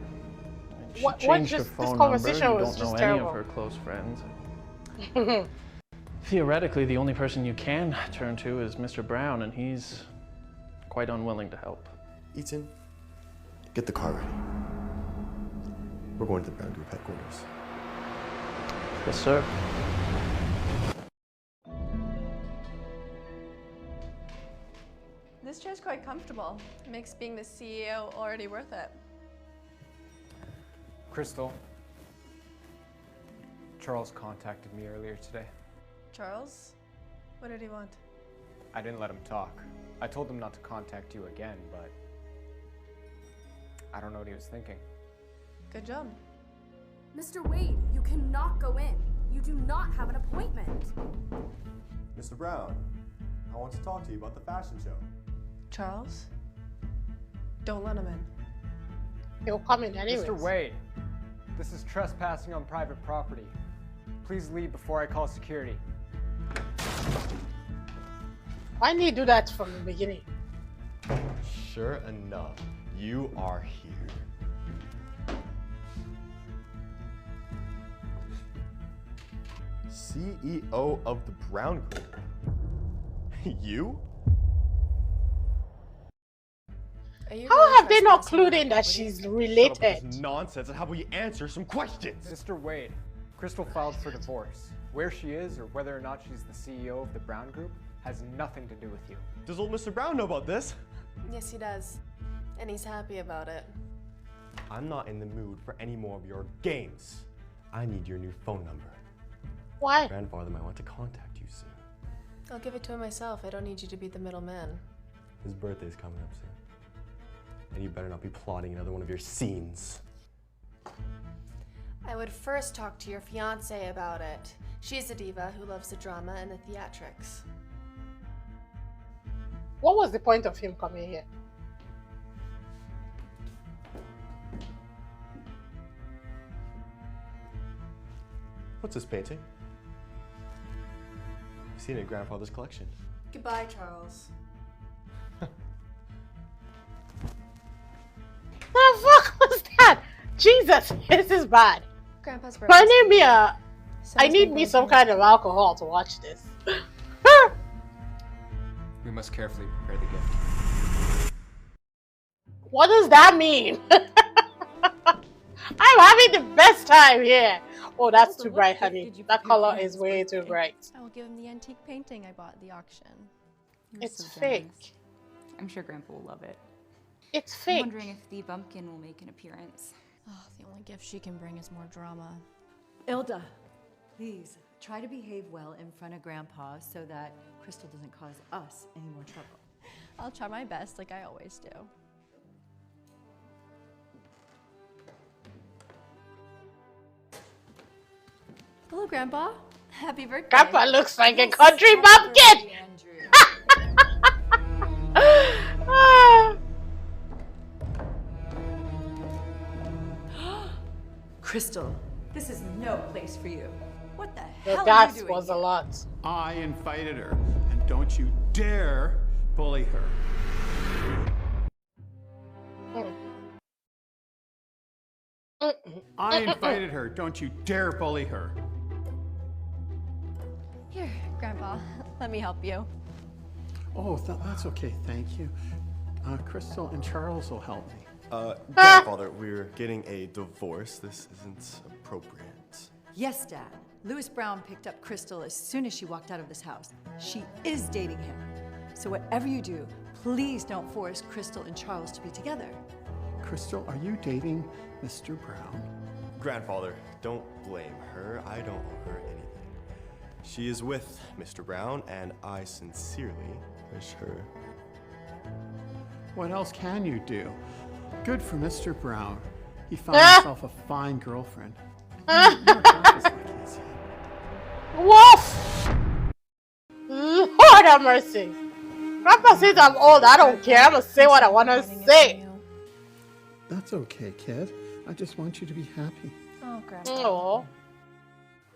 She What changed her just phone this number. conversation You was don't know just any terrible. of her close friends. Theoretically, the only person you can turn to is Mr. Brown, and he's quite unwilling to help. Ethan, get the car ready. We're going to the Brown Group headquarters. Yes, sir. This chair's quite comfortable. It makes being the CEO already worth it. Crystal, Charles contacted me earlier today. Charles? What did he want? I didn't let him talk. I told him not to contact you again, but I don't know what he was thinking. Good job. Mr. Wade, you cannot go in. You do not have an appointment. Mr. Brown, I want to talk to you about the fashion show. Charles? Don't let him in. He'll come in anyways. Mr. Wade, this is trespassing on private property. Please leave before I call security. Why didn't he do that from the beginning? Sure enough, you are here. CEO of the Brown Group. You? How have they not clued in that she's related? Shut up with this nonsense, and how about you answer some questions? Mr. Wade, Crystal filed for divorce. Where she is or whether or not she's the CEO of the Brown Group has nothing to do with you. Does old Mr. Brown know about this? Yes, he does. And he's happy about it. I'm not in the mood for any more of your games. I need your new phone number. Why? Grandfather might want to contact you soon. I'll give it to him myself. I don't need you to be the middleman. His birthday's coming up soon. And you better not be plotting another one of your scenes. I would first talk to your fiancée about it. She's a diva who loves the drama and the theatrics. What was the point of him coming here? What's this painting? I've seen it in Grandfather's collection. Goodbye, Charles. The fuck was that? Jesus, this is bad. Grandpa's birthday. I need me some kind of alcohol to watch this. We must carefully prepare the gift. What does that mean? I'm having the best time here. Oh, that's too bright, honey. That color is way too bright. I will give him the antique painting I bought at the auction. It's fake. I'm sure Grandpa will love it. It's I'm fake. wondering if the bumpkin will make an appearance. Oh, the only gift she can bring is more drama. Ilda, please try to behave well in front of Grandpa so that Crystal doesn't cause us any more trouble. I'll try my best like I always do. Hello, Grandpa. Happy birthday. Grandpa looks like a country bumpkin. Crystal, this is no place for you. What the The hell are you gas doing was a here? lot. I invited her, and don't you dare bully her. I invited her. Don't you dare bully her. Here, Grandpa. Let me help you. Oh, that's okay. Thank you. Crystal and Charles will help me. Grandfather, we're getting a divorce. This isn't appropriate. Yes, Dad. Lewis Brown picked up Crystal as soon as she walked out of this house. She is dating him. So whatever you do, please don't force Crystal and Charles to be together. Crystal, are you dating Mr. Brown? Grandfather, don't blame her. I don't owe her anything. She is with Mr. Brown, and I sincerely wish her. What else can you do? Good for Mr. Brown. He found himself a fine girlfriend. Woof! Lord have mercy. Grandpa says I'm old. I don't care. I'm gonna say what I want to say. That's okay, kid. I just want you to be happy. Oh, Grandpa. Aww.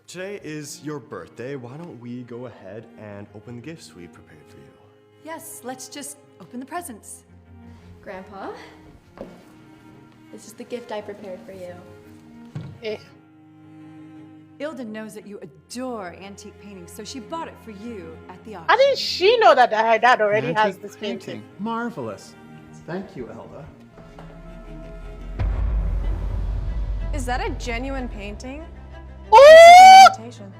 Today is your birthday. Why don't we go ahead and open the gifts we prepared for you? Yes, let's just open the presents. Grandpa, this is the gift I prepared for you. Ilda knows that you adore antique paintings, so she bought it for you at the auction. How did she know that her dad already has Antique this painting? Marvelous. Thank you, Elda. Is that a genuine painting? Ooh! Imitation.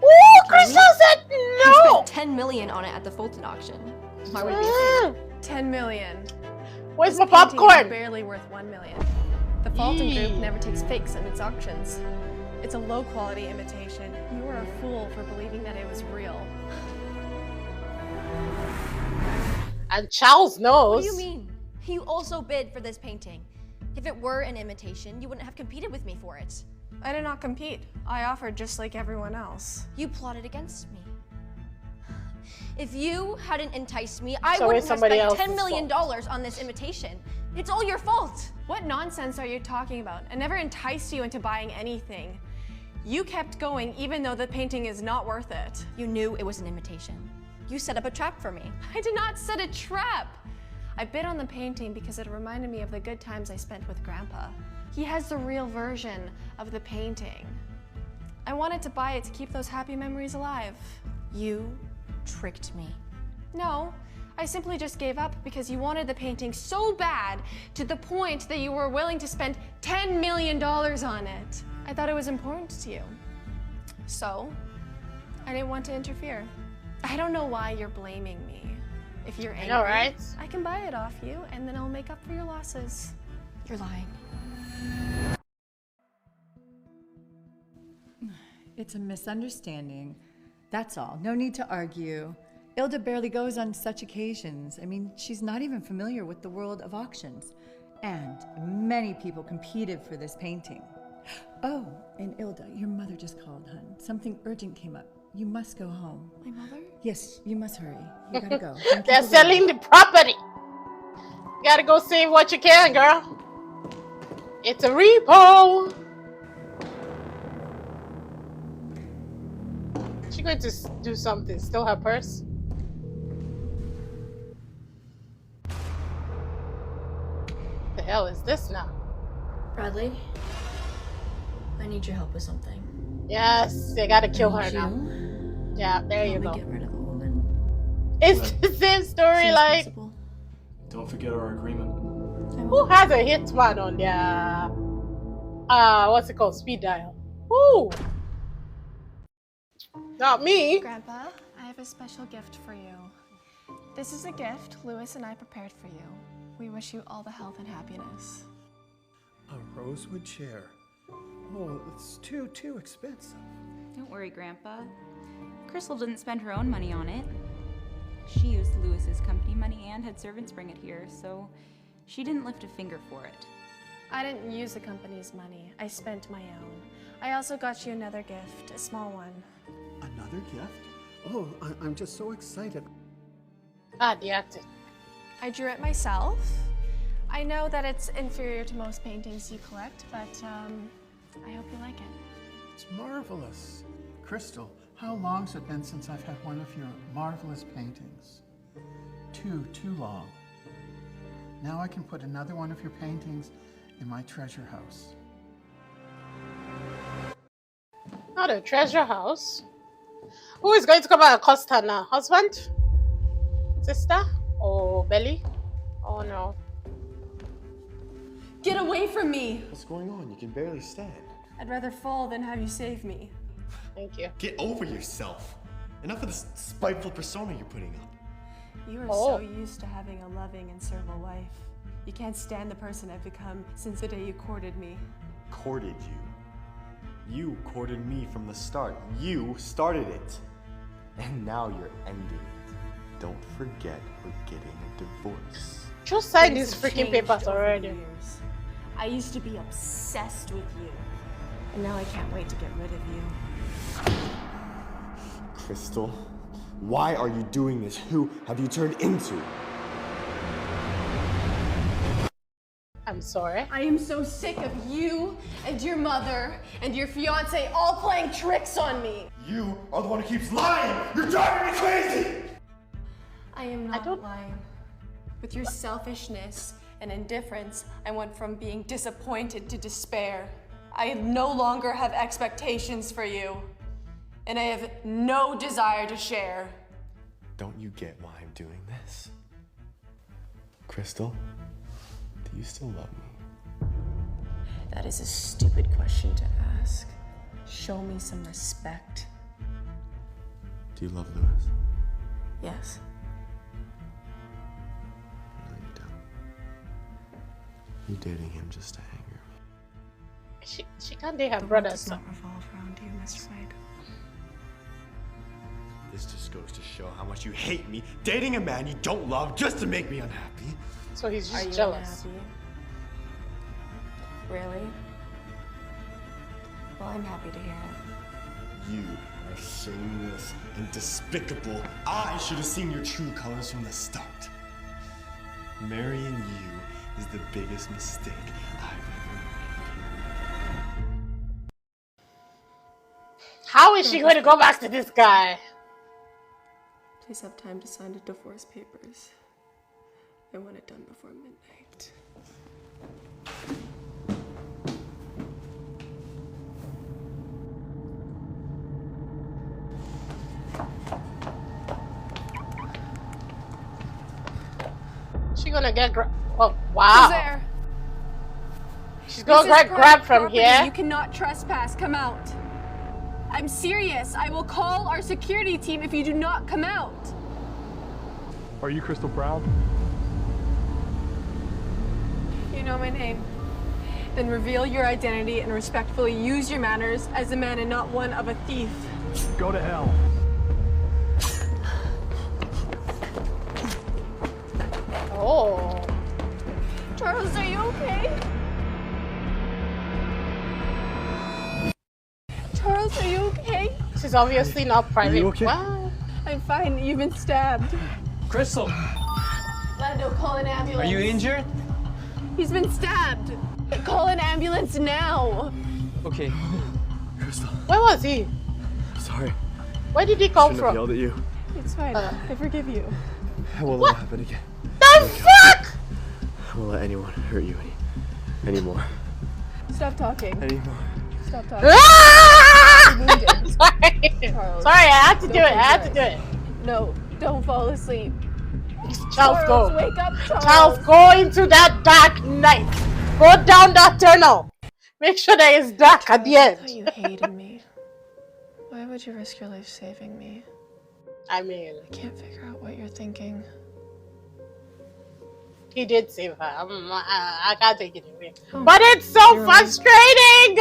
Ooh, Crystal said I no! spent 10 million on it at the Fulton auction. Why would it be 10 million. Where's This my painting is popcorn? barely worth 1 million. The Fulton Group never takes fakes in its auctions. It's a low-quality imitation. You were a fool for believing that it was real. And Charles knows. What do you mean? You also bid for this painting. If it were an imitation, you wouldn't have competed with me for it. I did not compete. I offered just like everyone else. You plotted against me. If you hadn't enticed me, I So wouldn't it's have somebody spent $10 else's million on this imitation. It's all your fault. What nonsense are you talking about? I never enticed you into buying anything. You kept going even though the painting is not worth it. You knew it was an imitation. You set up a trap for me. I did not set a trap. I bid on the painting because it reminded me of the good times I spent with Grandpa. He has the real version of the painting. I wanted to buy it to keep those happy memories alive. You tricked me. No, I simply just gave up because you wanted the painting so bad to the point that you were willing to spend $10 million on it. I thought it was important to you. So, I didn't want to interfere. I don't know why you're blaming me. If you're angry, know, right? I can buy it off you and then I'll make up for your losses. You're lying. It's a misunderstanding. That's all. No need to argue. Ilda barely goes on such occasions. I mean, she's not even familiar with the world of auctions. And many people competed for this painting. Oh, and Ilda, your mother just called, hun. Something urgent came up. You must go home. My mother? Yes, you must hurry. You gotta go. Don't They're keep selling the property. You gotta go save what you can, girl. It's a repo. She going to do something. Still her purse. The hell is this now? Bradley, I need your help with something. Yes, they gotta kill her I need now. you Yeah, there you to go. get rid of a woman. It's the same story, Seems like possible. Don't forget our agreement. who has a hitman on their what's it called? Speed dial. Who? Not me. Grandpa, I have a special gift for you. This is a gift Lewis and I prepared for you. We wish you all the health and happiness. A rosewood chair. Oh, it's too expensive. Don't worry, Grandpa. Crystal didn't spend her own money on it. She used Lewis's company money and had servants bring it here, so she didn't lift a finger for it. I didn't use the company's money. I spent my own. I also got you another gift, a small one. Another gift? Oh, I'm just so excited. Ah, the acting. I drew it myself. I know that it's inferior to most paintings you collect, but I hope you like it. It's marvelous. Crystal, how long's it been since I've had one of your marvelous paintings? Too long. Now I can put another one of your paintings in my treasure house. Not a treasure house. Who is going to come out and cost her now? Husband? Sister? Or belly? Oh no. Get away from me! What's going on? You can barely stand. I'd rather fall than have you save me. Thank you. Get over yourself. Enough of this spiteful persona you're putting up. You are so used to having a loving and servile wife. You can't stand the person I've become since the day you courted me. Courted you? You courted me from the start. You started it. And now you're ending it. Don't forget we're getting a divorce. Just sign these freaking papers already. I used to be obsessed with you. And now I can't wait to get rid of you. Crystal, why are you doing this? Who have you turned into? I'm sorry. I am so sick of you and your mother and your fiance all playing tricks on me. You are the one who keeps lying! You're driving me crazy! I am not lying. With your selfishness and indifference, I went from being disappointed to despair. I no longer have expectations for you, and I have no desire to share. Don't you get why I'm doing this? Crystal, do you still love me? That is a stupid question to ask. Show me some respect. Do you love Lewis? Yes. Really, you don't. You dating him just to anger me. She can't date her brother. Does not revolve around you, Mr. Wade. This just goes to show how much you hate me, dating a man you don't love just to make me unhappy. So he's just Are you jealous. unhappy? Really? Well, I'm happy to hear it. You are shameless and despicable. I should have seen your true colors from the start. Marrying you is the biggest mistake I've ever made. How is she going to go back to this guy? Please have time to sign the divorce papers. I want it done before midnight. She gonna get oh wow. Who's there? She's gonna get grabbed from here. You cannot trespass. Come out. I'm serious. I will call our security team if you do not come out. Are you Crystal Brown? You know my name. Then reveal your identity and respectfully use your manners as a man and not one of a thief. Go to hell. Oh. Charles, are you okay? Charles, are you okay? She's obviously not private. you okay? Wow. I'm fine. You've been stabbed. Crystal, Lando, call an ambulance. are you injured? He's been stabbed. Call an ambulance now. Okay. Crystal, Where was he? sorry. Where did he come Shouldn't have from? yelled at you. It's fine. I forgive you. I won't let it happen again. The fuck? I won't let anyone hurt you anymore. Stop talking. Anymore. Stop talking. Ah! You're wounded. Sorry. Charles, Sorry, I had to do it. don't I had to do do it. No, don't fall asleep. Charles, go. Wake up, Charles. Charles, go into that dark night. Go down that tunnel. Make sure that it's dark at the I thought end. you hated me. Why would you risk your life saving me? I mean, I can't figure out what you're thinking. he did save her. I can't take it away. But it's so frustrating!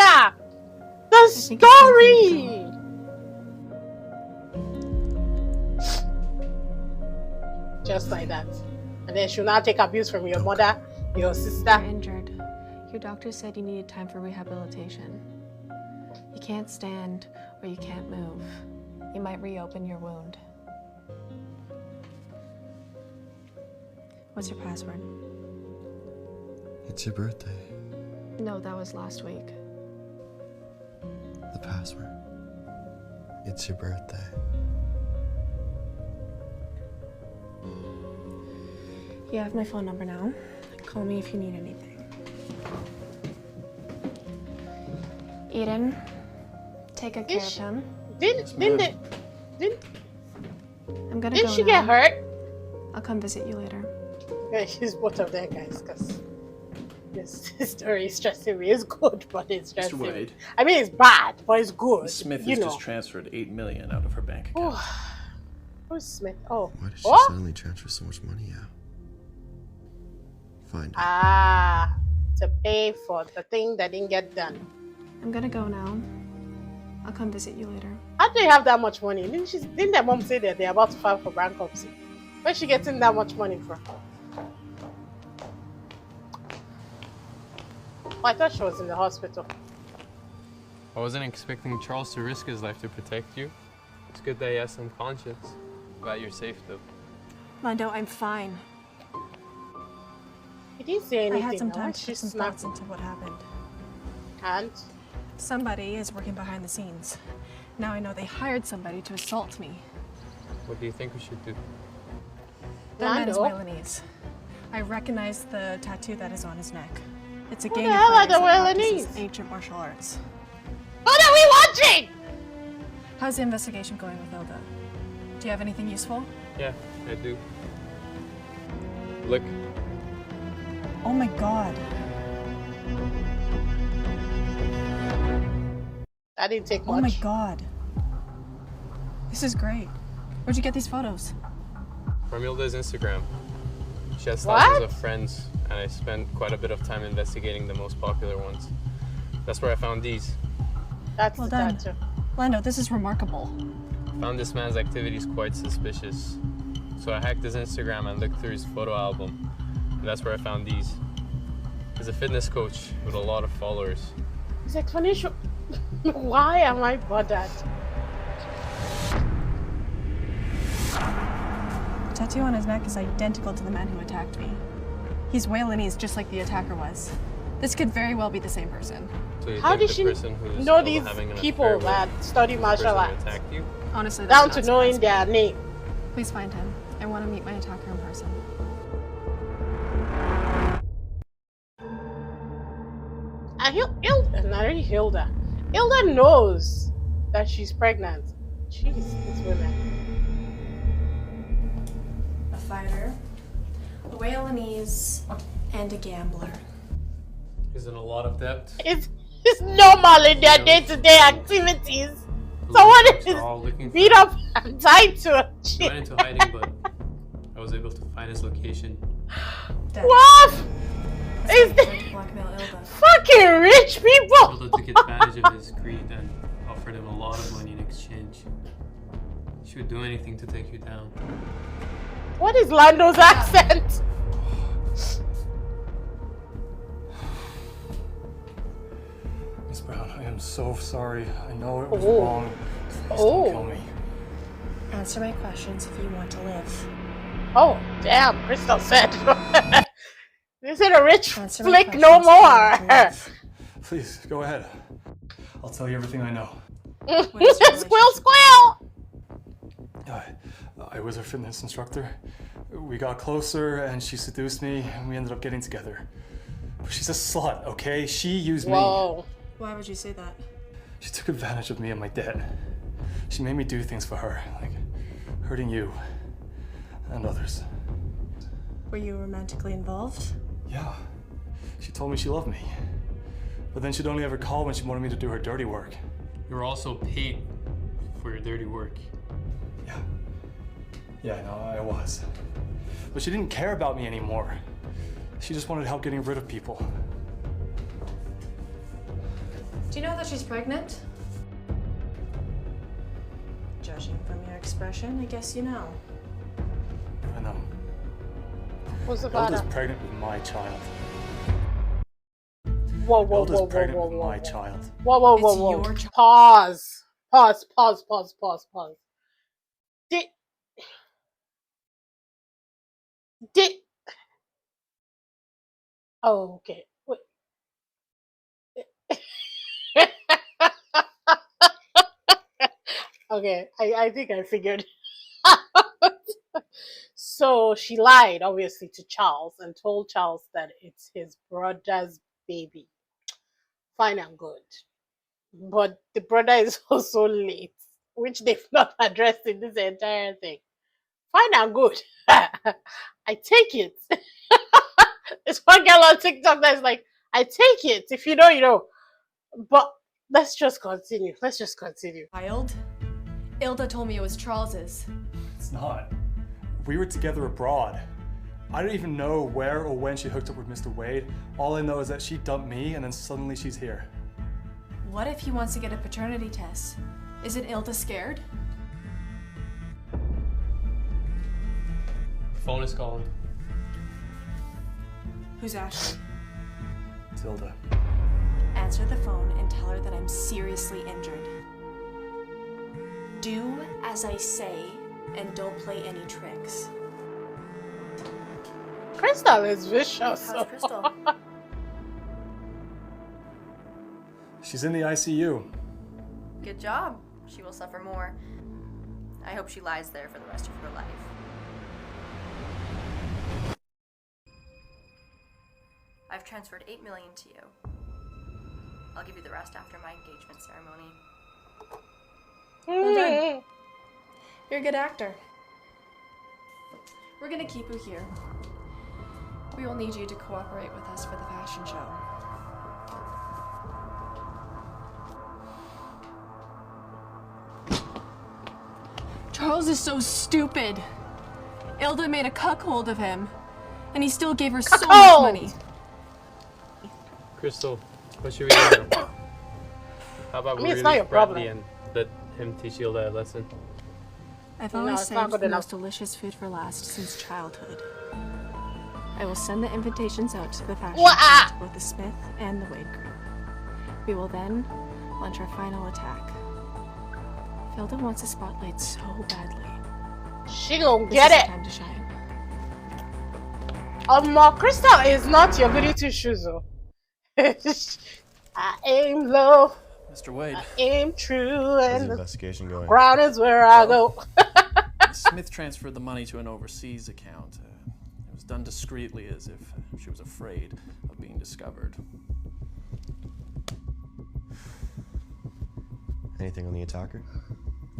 The story! Just like that. And then she'll now take abuse from your mother, your sister. You're injured. Your doctor said you needed time for rehabilitation. You can't stand or you can't move. You might reopen your wound. What's your password? It's your birthday. No, that was last week. The password. It's your birthday. You have my phone number now. Call me if you need anything. Eden, take good care of him. Didn't I'm gonna go she now. get hurt? I'll come visit you later. Yeah, she's both of them guys, because this story is stressing me. It's good, but it's stressing me. Wade. I mean, it's bad, but it's good. Miss Smith you has know. just transferred $8 million out of her bank account. Who's Smith? Oh. Why did she What? suddenly transfer so much money out? Find her. Ah, to pay for the thing that didn't get done. I'm gonna go now. I'll come visit you later. How do they have that much money? Didn't their mom say that they're about to file for bankruptcy? Where's she getting that much money from? Oh, I thought she was in the hospital. I wasn't expecting Charles to risk his life to protect you. It's good that he has some conscience. Glad you're safe, though. Lando, I'm fine. He didn't say anything. I had some Why time she to put some snapped? thoughts into what happened. And? Somebody is working behind the scenes. Now I know they hired somebody to assault me. What do you think we should do? That man is Lando? Wailanese. I recognize the tattoo that is on his neck. It's a Who gang the of hell are fighters the that practices Wailanese? ancient martial arts. What are we watching? How's the investigation going with Ilda? Do you have anything useful? Yeah, I do. Look. Oh my god. That didn't take much. Oh my god. This is great. Where'd you get these photos? From Hilda's Instagram. She has What? thousands of friends, and I spent quite a bit of time investigating the most popular ones. That's where I found these. That's Well the done. tattoo. Lando, this is remarkable. Found this man's activities quite suspicious. So I hacked his Instagram and looked through his photo album. And that's where I found these. He's a fitness coach with a lot of followers. His explanation. Why am I bothered? The tattoo on his neck is identical to the man who attacked me. He's Wailanese, just like the attacker was. This could very well be the same person. So you How think did the she person who's know still these having an people affair with that study the martial person who arts? attacked you? Honestly, that Down does to not knowing surprise their me. name. Please find him. I want to meet my attacker in person. Hilda. Hilda knows that she's pregnant. Jeez, these women. A fighter, a Wailanese, and a gambler. He's in a lot of debt. It's normal in their day-to-day activities. Someone is beat up and tied to a He chair. went into hiding, but I was able to find his location. What? Is to blackmail Ilda. fucking rich people? Hilda took advantage of his greed and offered him a lot of money in exchange. She would do anything to take you down. What is Lando's accent? Miss Brown, I am so sorry. I know it was Oh. wrong. Please don't kill me. Answer my questions if you want to live. Oh, damn, Crystal said. This is a rich Answer my flick no questions more. Please, go ahead. I'll tell you everything I know. Squeal, squeal! I was her fitness instructor. We got closer and she seduced me and we ended up getting together. But she's a slut, okay? She used me. Why would you say that? She took advantage of me and my debt. She made me do things for her, like hurting you and others. Were you romantically involved? Yeah. She told me she loved me. But then she'd only ever call when she wanted me to do her dirty work. You were also paid for your dirty work. Yeah, no, I was. But she didn't care about me anymore. She just wanted help getting rid of people. Do you know that she's pregnant? Judging from your expression, I guess you know. I know. What's the Hilda's matter? pregnant with my child. Whoa, whoa, Hilda's whoa, whoa, pregnant whoa, with whoa, my whoa. child. Whoa, whoa, whoa, It's whoa. your child. Pause. Pause, pause, pause, pause, pause. Did, did, oh, okay. Wait. Okay, I think I figured out. So she lied, obviously, to Charles and told Charles that it's his brother's baby. Fine and good. But the brother is also late, which they've not addressed in this entire thing. Fine and good. I take it. There's one girl on TikTok that's like, I take it. If you know, you know. But let's just continue. Let's just continue. Child? Ilda told me it was Charles's. It's not. We were together abroad. I don't even know where or when she hooked up with Mr. Wade. All I know is that she dumped me and then suddenly she's here. What if he wants to get a paternity test? Isn't Ilda scared? Phone is calling. Who's Ashley? Tilda. Answer the phone and tell her that I'm seriously injured. Do as I say and don't play any tricks. Crystal is vicious. How's Crystal? She's in the ICU. Good job. She will suffer more. I hope she lies there for the rest of her life. I've transferred $8 million to you. I'll give you the rest after my engagement ceremony. Well done. You're a good actor. We're gonna keep you here. We will need you to cooperate with us for the fashion show. Charles is so stupid. Ilda made a cuckold of him, and he still gave her so much money. Crystal, what should we do now? How about I mean, we it's not release your Bradley problem. and let him teach Hilda a lesson? I've No, always it's not saved good the enough. most delicious food for last since childhood. I will send the invitations out to the fashion Wah! show to both the Smith and the Wade group. We will then launch our final attack. Hilda wants the spotlight so badly. She gonna This get is it. the time to shine. Crystal is not your goody two shoes, though. I aim low, Mr. Wade, I aim true, How's and the the investigation going? ground is where I go. Smith transferred the money to an overseas account. It was done discreetly, as if she was afraid of being discovered. Anything on the attacker?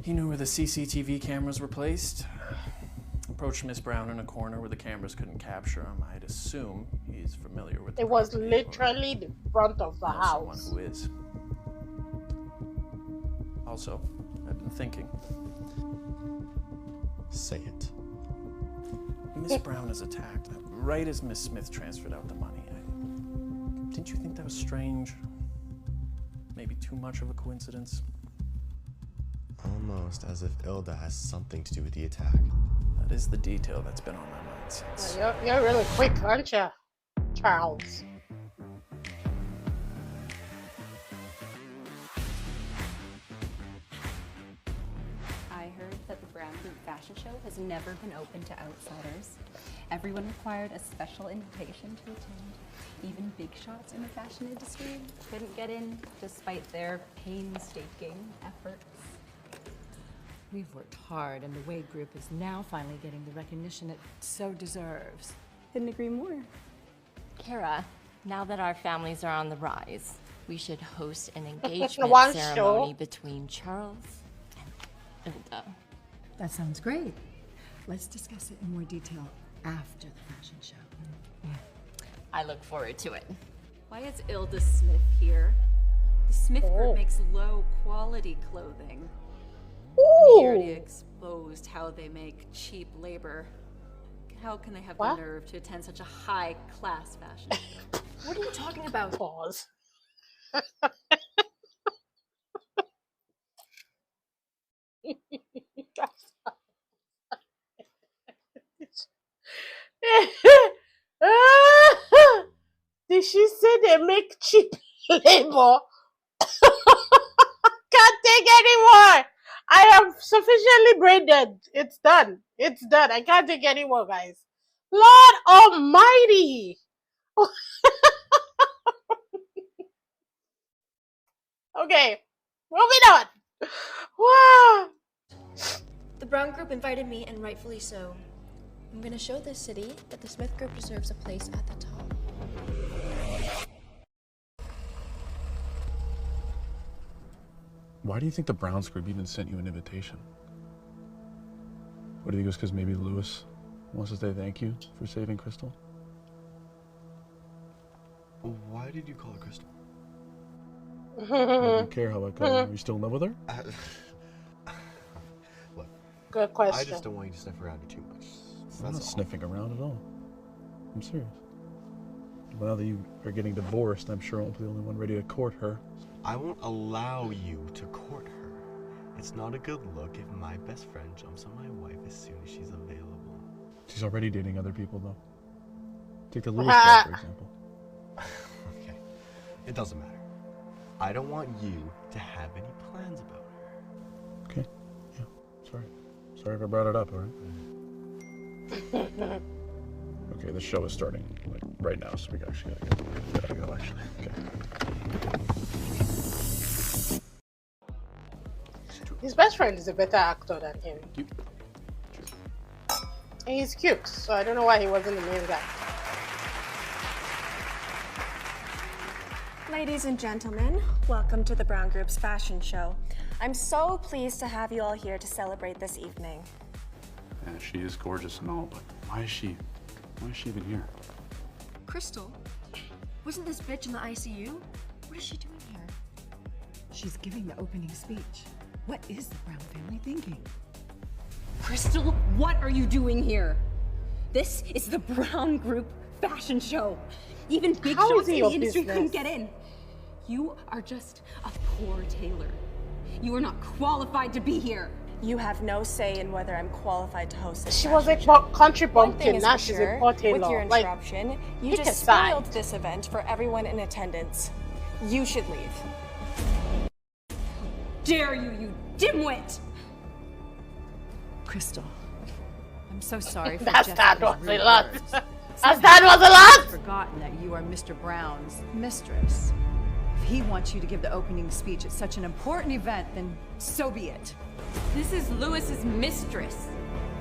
He knew where the CCTV cameras were placed. Approached Miss Brown in a corner where the cameras couldn't capture him. I'd assume he's familiar with the It was property, literally the front of the or someone house. who is. Also, I've been thinking. Say it. Miss Brown is attacked right as Miss Smith transferred out the money. Didn't you think that was strange? Maybe too much of a coincidence? Almost as if Ilda has something to do with the attack. That is the detail that's been on my mind since. You're really quick, aren't you, Charles? I heard that the Brown Group fashion show has never been open to outsiders. Everyone required a special invitation to attend. Even big shots in the fashion industry couldn't get in despite their painstaking efforts. We've worked hard, and the Wade Group is now finally getting the recognition it so deserves. Couldn't agree more. Kara, now that our families are on the rise, we should host an engagement One ceremony show. between Charles and Ilda. That sounds great. Let's discuss it in more detail after the fashion show. I look forward to it. Why is Ilda Smith here? The Smith Group makes low quality clothing. And he already exposed how they make cheap labor. How can they have What? the nerve to attend such a high class fashion show? What are you talking about? Pause. The Did she say they make cheap labor? Can't take anymore. I am sufficiently brain dead. It's done. It's done. I can't take anymore, guys. Lord Almighty. Okay, moving on. Wow. The Brown Group invited me, and rightfully so. I'm gonna show this city that the Smith Group deserves a place at the top. Why do you think the Browns group even sent you an invitation? What do you think it was because maybe Lewis wants to say thank you for saving Crystal? Why did you call her Crystal? I don't care how I call her. Are you still in love with her? Look, good question. I just don't want you to sniff around her too much. I'm not sniffing around at all. I'm serious. Now that you are getting divorced, I'm sure I won't be the only one ready to court her. I won't allow you to court her. It's not a good look if my best friend jumps on my wife as soon as she's available. She's already dating other people, though. Take the Lewis guy, for example. Okay, it doesn't matter. I don't want you to have any plans about her. Okay, yeah, sorry. Sorry if I brought it up, all right? Okay, the show is starting, like, right now, so we actually gotta go, actually. Okay. His best friend is a better actor than him. And he's cute, so I don't know why he wasn't the main guy. Ladies and gentlemen, welcome to the Brown Group's fashion show. I'm so pleased to have you all here to celebrate this evening. Yeah, she is gorgeous and all, but why is she even here? Crystal? Wasn't this bitch in the ICU? What is she doing here? She's giving the opening speech. What is the Brown family thinking? Crystal, what are you doing here? This is the Brown Group fashion show. Even big How shots is it in your the industry business? couldn't get in. You are just a poor tailor. You are not qualified to be here. You have no say in whether I'm qualified to host this. She was a country One thing bumpkin, is now for she's sure, a poor tailor. with your Like, interruption, you pick a just side. spoiled this event for everyone in attendance. You should leave. Dare you, you dimwit! Crystal, I'm so sorry for That Jessica's was rude a lot. words. That was a lot. I've forgotten that you are Mr. Brown's mistress. If he wants you to give the opening speech at such an important event, then so be it. This is Lewis's mistress.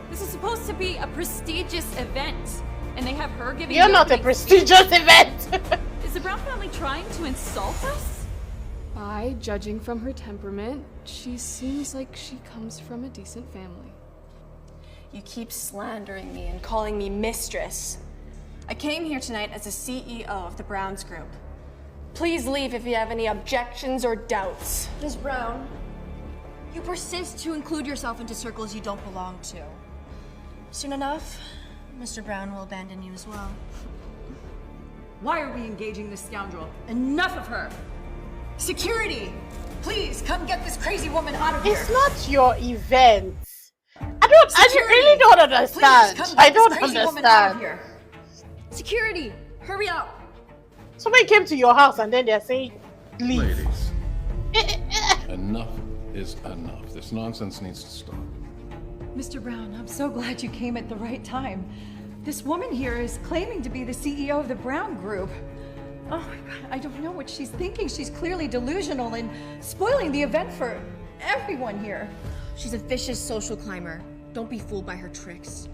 This is supposed to be a prestigious event, and they have her giving. You're not a prestigious event. Is the Brown family trying to insult us? Judging from her temperament, she seems like she comes from a decent family. You keep slandering me and calling me mistress. I came here tonight as the CEO of the Browns Group. Please leave if you have any objections or doubts. Ms. Brown, you persist to include yourself into circles you don't belong to. Soon enough, Mr. Brown will abandon you as well. Why are we engaging this scoundrel? Enough of her! Security! Please, come get this crazy woman out of here! It's not your event. I really don't understand. Please, come I get don't this crazy woman out of understand. here. Security, hurry up! Somebody came to your house and then they're saying, leave. Ladies, enough is enough. This nonsense needs to stop. Mr. Brown, I'm so glad you came at the right time. This woman here is claiming to be the CEO of the Brown Group. Oh my God, I don't know what she's thinking. She's clearly delusional and spoiling the event for everyone here. She's a vicious social climber. Don't be fooled by her tricks.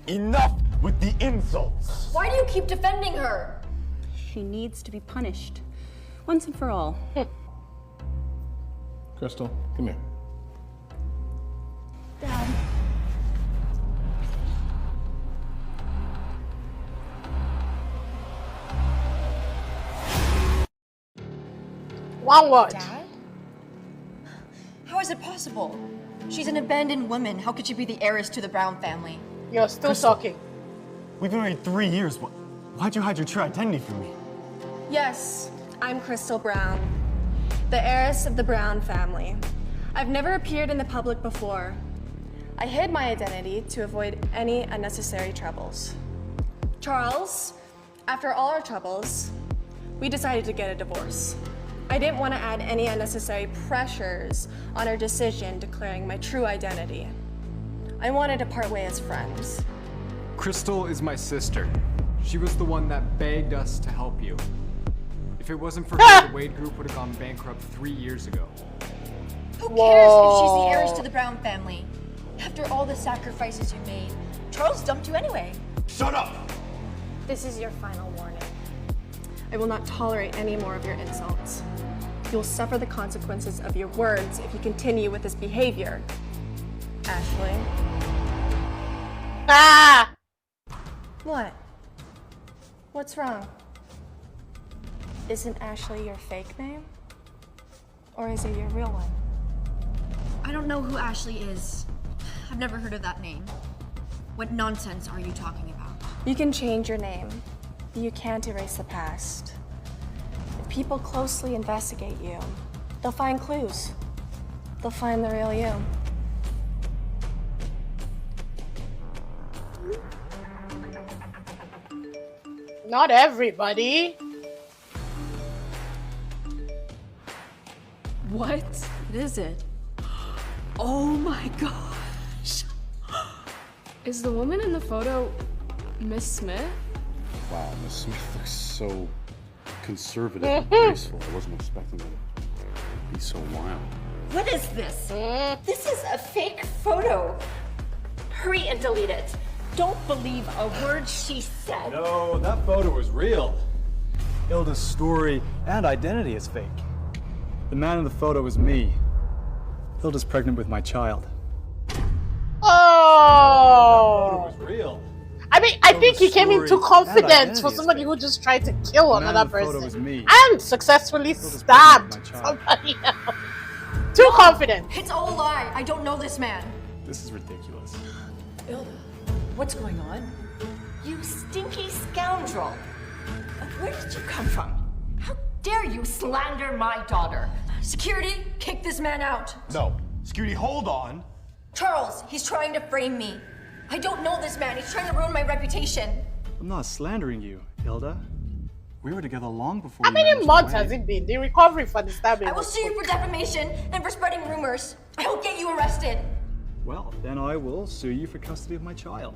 Enough with the insults! Why do you keep defending her? She needs to be punished, once and for all. Crystal, come here. Dad. One word. Dad? How is it possible? She's an abandoned woman. How could she be the heiress to the Brown family? You're still Crystal. talking. We've been married 3 years. Why'd you hide your true identity from me? Yes, I'm Crystal Brown, the heiress of the Brown family. I've never appeared in the public before. I hid my identity to avoid any unnecessary troubles. Charles, after all our troubles, we decided to get a divorce. I didn't want to add any unnecessary pressures on our decision declaring my true identity. I wanted to part ways as friends. Crystal is my sister. She was the one that begged us to help you. If it wasn't for her, the Wade Group would have gone bankrupt 3 years ago. Who cares if she's the heiress to the Brown family? After all the sacrifices you made, Charles dumped you anyway. Shut up! This is your final warning. I will not tolerate any more of your insults. You'll suffer the consequences of your words if you continue with this behavior. Ashley. Ah! What? What's wrong? Isn't Ashley your fake name? Or is it your real one? I don't know who Ashley is. I've never heard of that name. What nonsense are you talking about? You can change your name, but you can't erase the past. If people closely investigate you, they'll find clues. They'll find the real you. Not everybody. What is it? Oh my gosh. Is the woman in the photo Miss Smith? Wow, Miss Smith looks so conservative and graceful. I wasn't expecting her to be so wild. What is this? This is a fake photo. Hurry and delete it. Don't believe a word she said. No, that photo was real. Hilda's story and identity is fake. The man in the photo is me. Hilda's pregnant with my child. Oh! That photo was real. I mean, I think he came in too and confident identity for is somebody fake. who just tried to kill The man another in the photo person was me. and successfully stabbed somebody else. Too confident. It's all a lie. I don't know this man. This is ridiculous. Hilda, what's going on? You stinky scoundrel. Where did you come from? How dare you slander my daughter? Security, kick this man out. No. Security, hold on. Charles, he's trying to frame me. I don't know this man. He's trying to ruin my reputation. I'm not slandering you, Hilda. We were together long before How you many managed months to has it been? The recovery for the stabbing. I will sue you for defamation and for spreading rumors. I will get you arrested. Well, then I will sue you for custody of my child.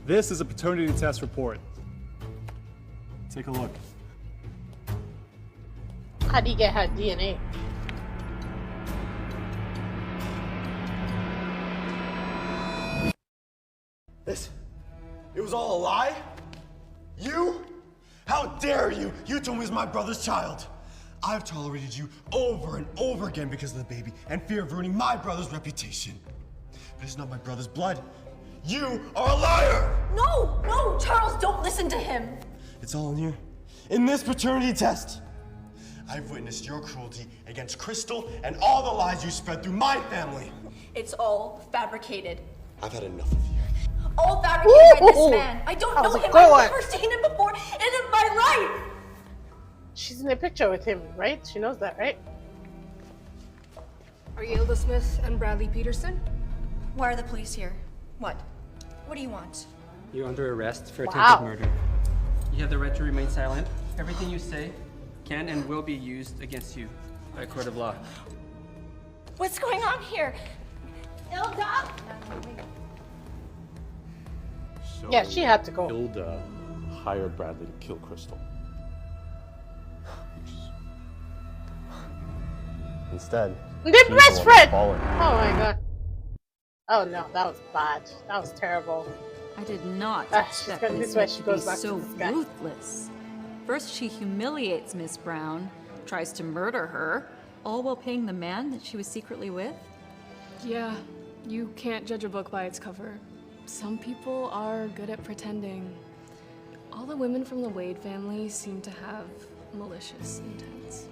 This is a paternity test report. Take a look. How do you get her DNA? It was all a lie? You? How dare you? You told me it was my brother's child. I've tolerated you over and over again because of the baby and fear of ruining my brother's reputation. But it's not my brother's blood. You are a liar! No, no, Charles, don't listen to him. It's all in here. In this paternity test. I've witnessed your cruelty against Crystal and all the lies you spread through my family. It's all fabricated. I've had enough of you. All fabricated by this man. I don't know him. good one. I've never seen him before in my life. She's in a picture with him, right? She knows that, right? Are you Hilda Smith and Bradley Peterson? Why are the police here? What? What do you want? You're under arrest for Wow. attempted murder. You have the right to remain silent. Everything you say can and will be used against you by a court of law. What's going on here? Hilda? So Yeah, she had to go. Hilda hired Bradley to kill Crystal. Instead, They're she's the best one friend. falling. Oh my god. Oh no, that was bad. That was terrible. I did not She's expect gonna, Miss this is why Smith she to be goes back so to this guy. ruthless. First, she humiliates Miss Brown, tries to murder her, all while paying the man that she was secretly with. Yeah, you can't judge a book by its cover. Some people are good at pretending. All the women from the Wade family seem to have malicious intents.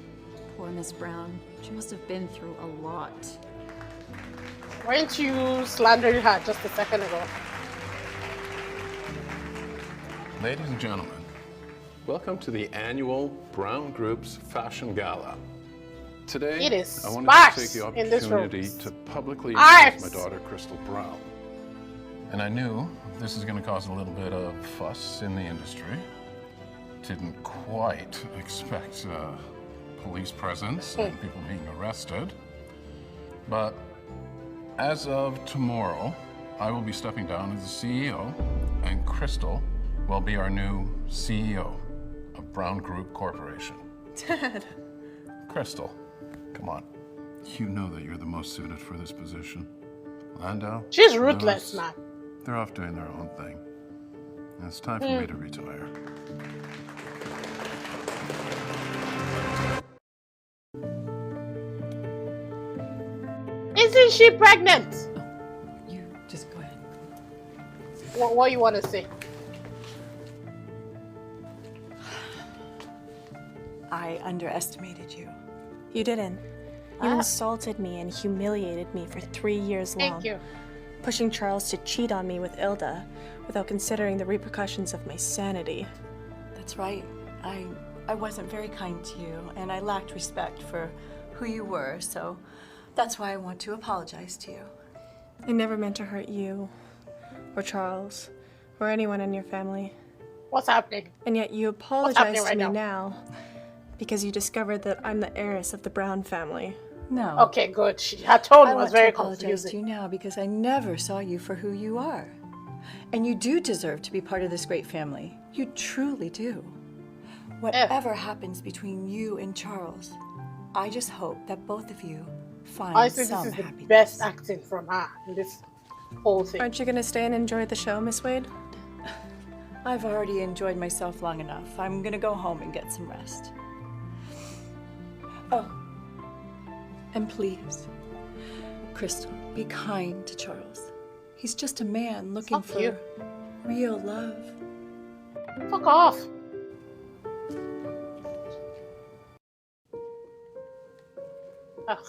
Poor Miss Brown. She must have been through a lot. Weren't you slandering her just a second ago? Ladies and gentlemen, welcome to the annual Brown Group's Fashion Gala. Today, It is I wanted to take sparse the in this room. opportunity to publicly Sparse. introduce my daughter, Crystal Brown. And I knew this is going to cause a little bit of fuss in the industry. didn't quite expect police presence and people being arrested. But as of tomorrow, I will be stepping down as the CEO, and Crystal will be our new CEO of Brown Group Corporation. Dad. Crystal, come on. You know that you're the most suited for this position. Landau? She's ruthless, man. They're off doing their own thing. And it's time for me to retire. Isn't she pregnant? You just go ahead. What you want to say? I underestimated you. You didn't. You insulted me and humiliated me for 3 years long. Thank you. Pushing Charles to cheat on me with Ilda without considering the repercussions of my sanity. That's right. I wasn't very kind to you, and I lacked respect for who you were, so that's why I want to apologize to you. I never meant to hurt you, or Charles, or anyone in your family. What's happening? And yet you apologize to me now because you discovered that I'm the heiress of the Brown family. No. Okay, good. Her tone I was want very to apologize confusing. to you now because I never saw you for who you are. And you do deserve to be part of this great family. You truly do. Whatever happens between you and Charles, I just hope that both of you find Honestly, some this is the happiness. best acting from her in this whole thing. Aren't you gonna stay and enjoy the show, Miss Wade? I've already enjoyed myself long enough. I'm gonna go home and get some rest. Oh, and please, Crystal, be kind to Charles. He's just a man looking Fuck for you. real love. Fuck off. Ugh.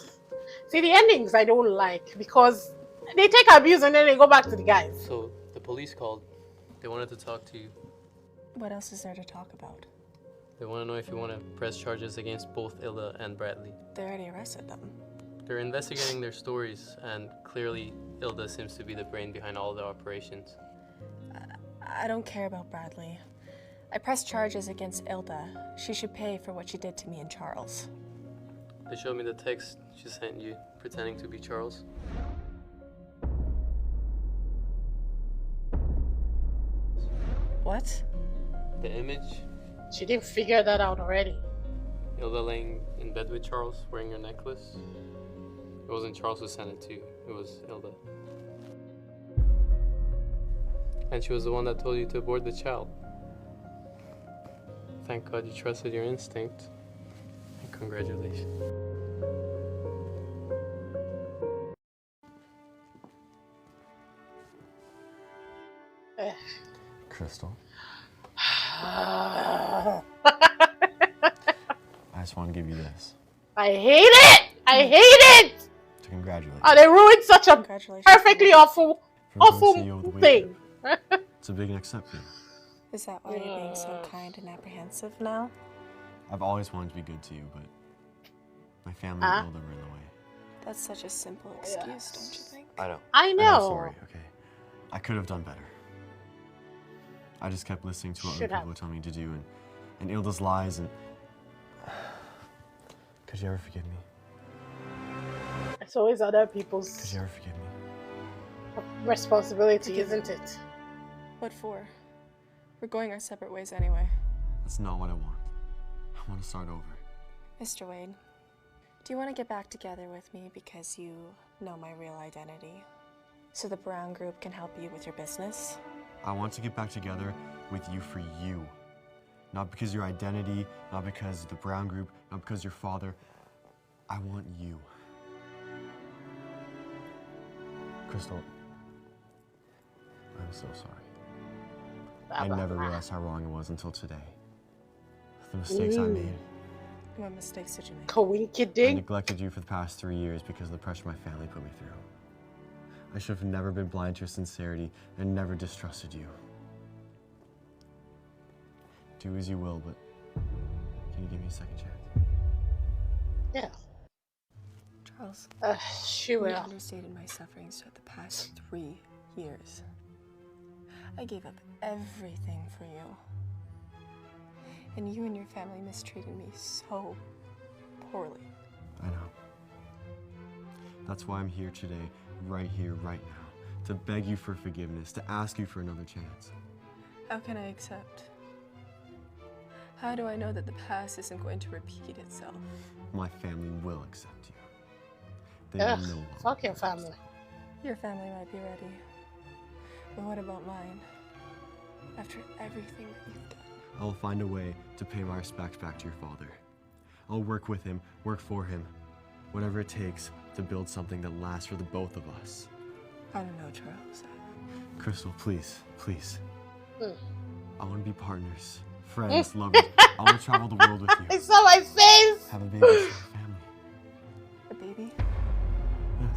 See, the endings I don't like because they take abuse and then they go back to the guys. So the police called. They wanted to talk to you. What else is there to talk about? They want to know if you want to press charges against both Ilda and Bradley. They already arrested them. They're investigating their stories, and clearly Ilda seems to be the brain behind all the operations. I don't care about Bradley. I pressed charges against Ilda. She should pay for what she did to me and Charles. They showed me the text she sent you, pretending to be Charles. What? The image, She didn't figure that out already. Ilda laying in bed with Charles, wearing her necklace. It wasn't Charles who sent it to you, it was Ilda. And she was the one that told you to abort the child. Thank God you trusted your instinct. And congratulations. Crystal, I just want to give you this I hate it! I hate it! to congratulate you. Oh, they ruined such a perfectly awful for becoming CEO of the Wade thing. Group. It's a big next step for you. Is that why you're being so kind and apprehensive now? I've always wanted to be good to you, but my family and Ilda were in the way. That's such a simple excuse, don't you think? I know. I know. I'm sorry, okay? I could have done better. I just kept listening to what other people were telling me to do and Ilda's lies and... Could you ever forgive me? It's always other Could people's you ever forgive me? responsibility, isn't it? What for? We're going our separate ways anyway. That's not what I want. I want to start over. Mr. Wade, do you want to get back together with me because you know my real identity? So the Brown Group can help you with your business? I want to get back together with you for you. Not because your identity, not because the Brown Group, not because your father. I want you. Crystal, I'm so sorry. I never realized how wrong it was until today. The mistakes I made. What mistakes did you make? I Coinkydink. neglected you for the past 3 years because of the pressure my family put me through. I should have never been blind to your sincerity and never distrusted you. Do as you will, but can you give me a second chance? Yeah. Charles, she you will. understated my sufferings throughout the past 3 years. I gave up everything for you. And you and your family mistreated me so poorly. I know. That's why I'm here today, right here, right now, to beg you for forgiveness, to ask you for another chance. How can I accept? How do I know that the past isn't going to repeat itself? My family will accept you. They Ugh, will know. fuck your family. Your family might be ready. But what about mine? After everything that you've done. I will find a way to pay my respects back to your father. I'll work with him, work for him, whatever it takes to build something that lasts for the both of us. I don't know, Charles. Crystal, please, please. Mm. I want to be partners, friends, lovers. I want to travel the world with you. I saw my face! Have a baby for your family. A baby? Yes.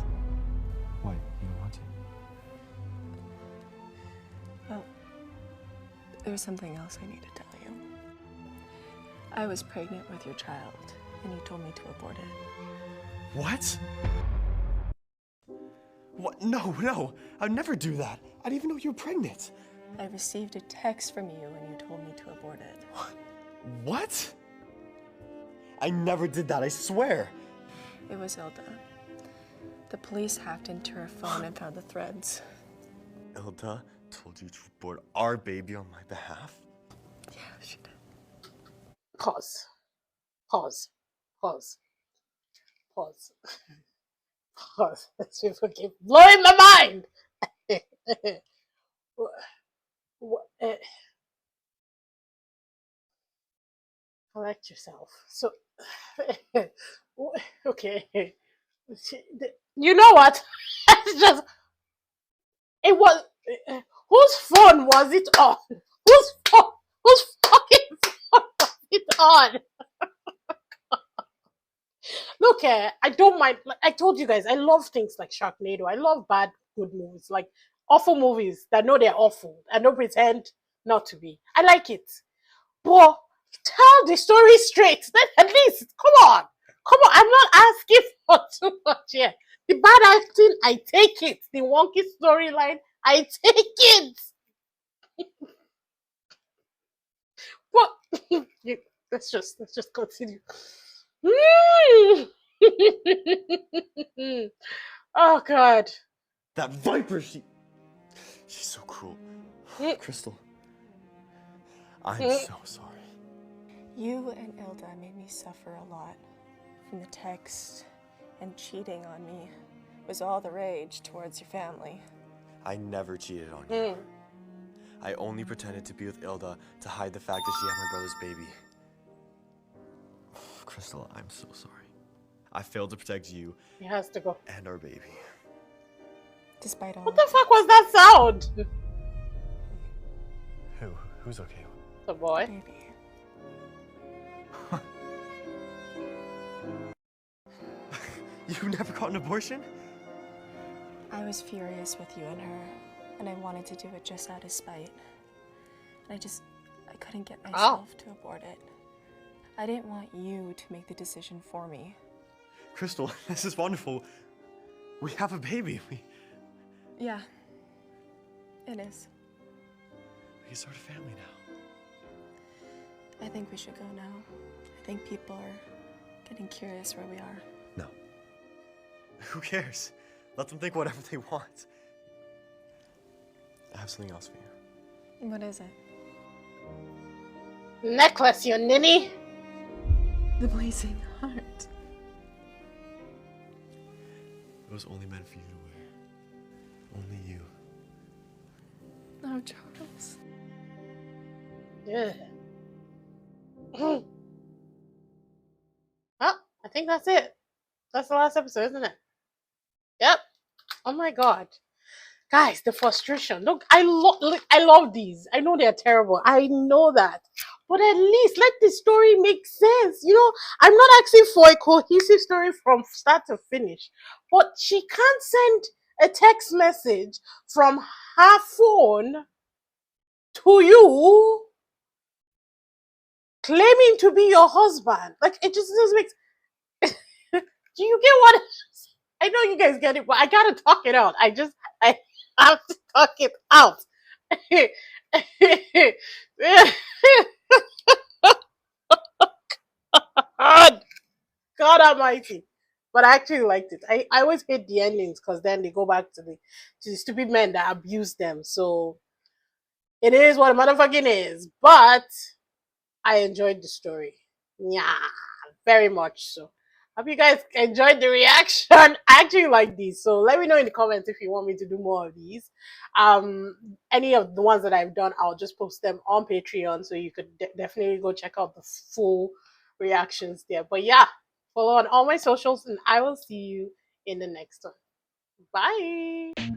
Why? You don't want to? Well, there's something else I need to tell you. I was pregnant with your child, and you told me to abort it. What? What? No, no. I'd never do that. I didn't even know you were pregnant. I received a text from you, and you told me to abort it. What? I never did that, I swear. It was Ilda. The police hacked into her phone and found the threads. Ilda told you to abort our baby on my behalf? Yeah, she did. Pause. Pause. Pause. Pause. Pause. These people keep blowing my mind! Collect yourself. So, okay. You know what? It's just, it was, whose phone was it on? Whose fucking phone was it on? Look, I don't mind. Like, I told you guys, I love things like Sharknado. I love bad, good movies, like awful movies that know they're awful and don't pretend not to be. I like it. But tell the story straight. Then at least, come on. I'm not asking for too much here. The bad acting, I take it. The wonky storyline, I take it. But let's just continue. Oh God. That viper, she's so cruel. Crystal, I'm so sorry. You and Ilda made me suffer a lot. From the text and cheating on me was all the rage towards your family. I never cheated on you. I only pretended to be with Ilda to hide the fact that she had my brother's baby. Crystal, I'm so sorry. I failed to protect you. He has to go. And our baby. Despite all what the fuck was that sound? Who's okay? The boy. Baby. You never got an abortion? I was furious with you and her, and I wanted to do it just out of spite. And I couldn't get myself to abort it. I didn't want you to make the decision for me. Crystal, this is wonderful. We have a baby. Yeah, it is. We can start a family now. I think we should go now. I think people are getting curious where we are. No. Who cares? Let them think whatever they want. I have something else for you. What is it? Necklace, you ninny. The blazing heart. It was only meant for you to wear. Only you. Oh, Charles. Yeah. Oh, I think that's it. That's the last episode, isn't it? Yep. Oh my God. Guys, the frustration. Look, I love these. I know they're terrible. I know that. But at least let the story make sense. You know, I'm not asking for a cohesive story from start to finish. But she can't send a text message from her phone to you claiming to be your husband. Like, it just doesn't make sense. Do you get what? I know you guys get it, but I gotta talk it out. I have to talk it out. God Almighty. But I actually liked it. I always hate the endings because then they go back to the stupid men that abuse them. So it is what a motherfucking is. But I enjoyed the story. Yeah, very much so. Hope you guys enjoyed the reaction. I actually like these, so let me know in the comments if you want me to do more of these. Any of the ones that I've done, I'll just post them on Patreon, so you could definitely go check out the full reactions there. But yeah, follow on all my socials, and I will see you in the next one. Bye.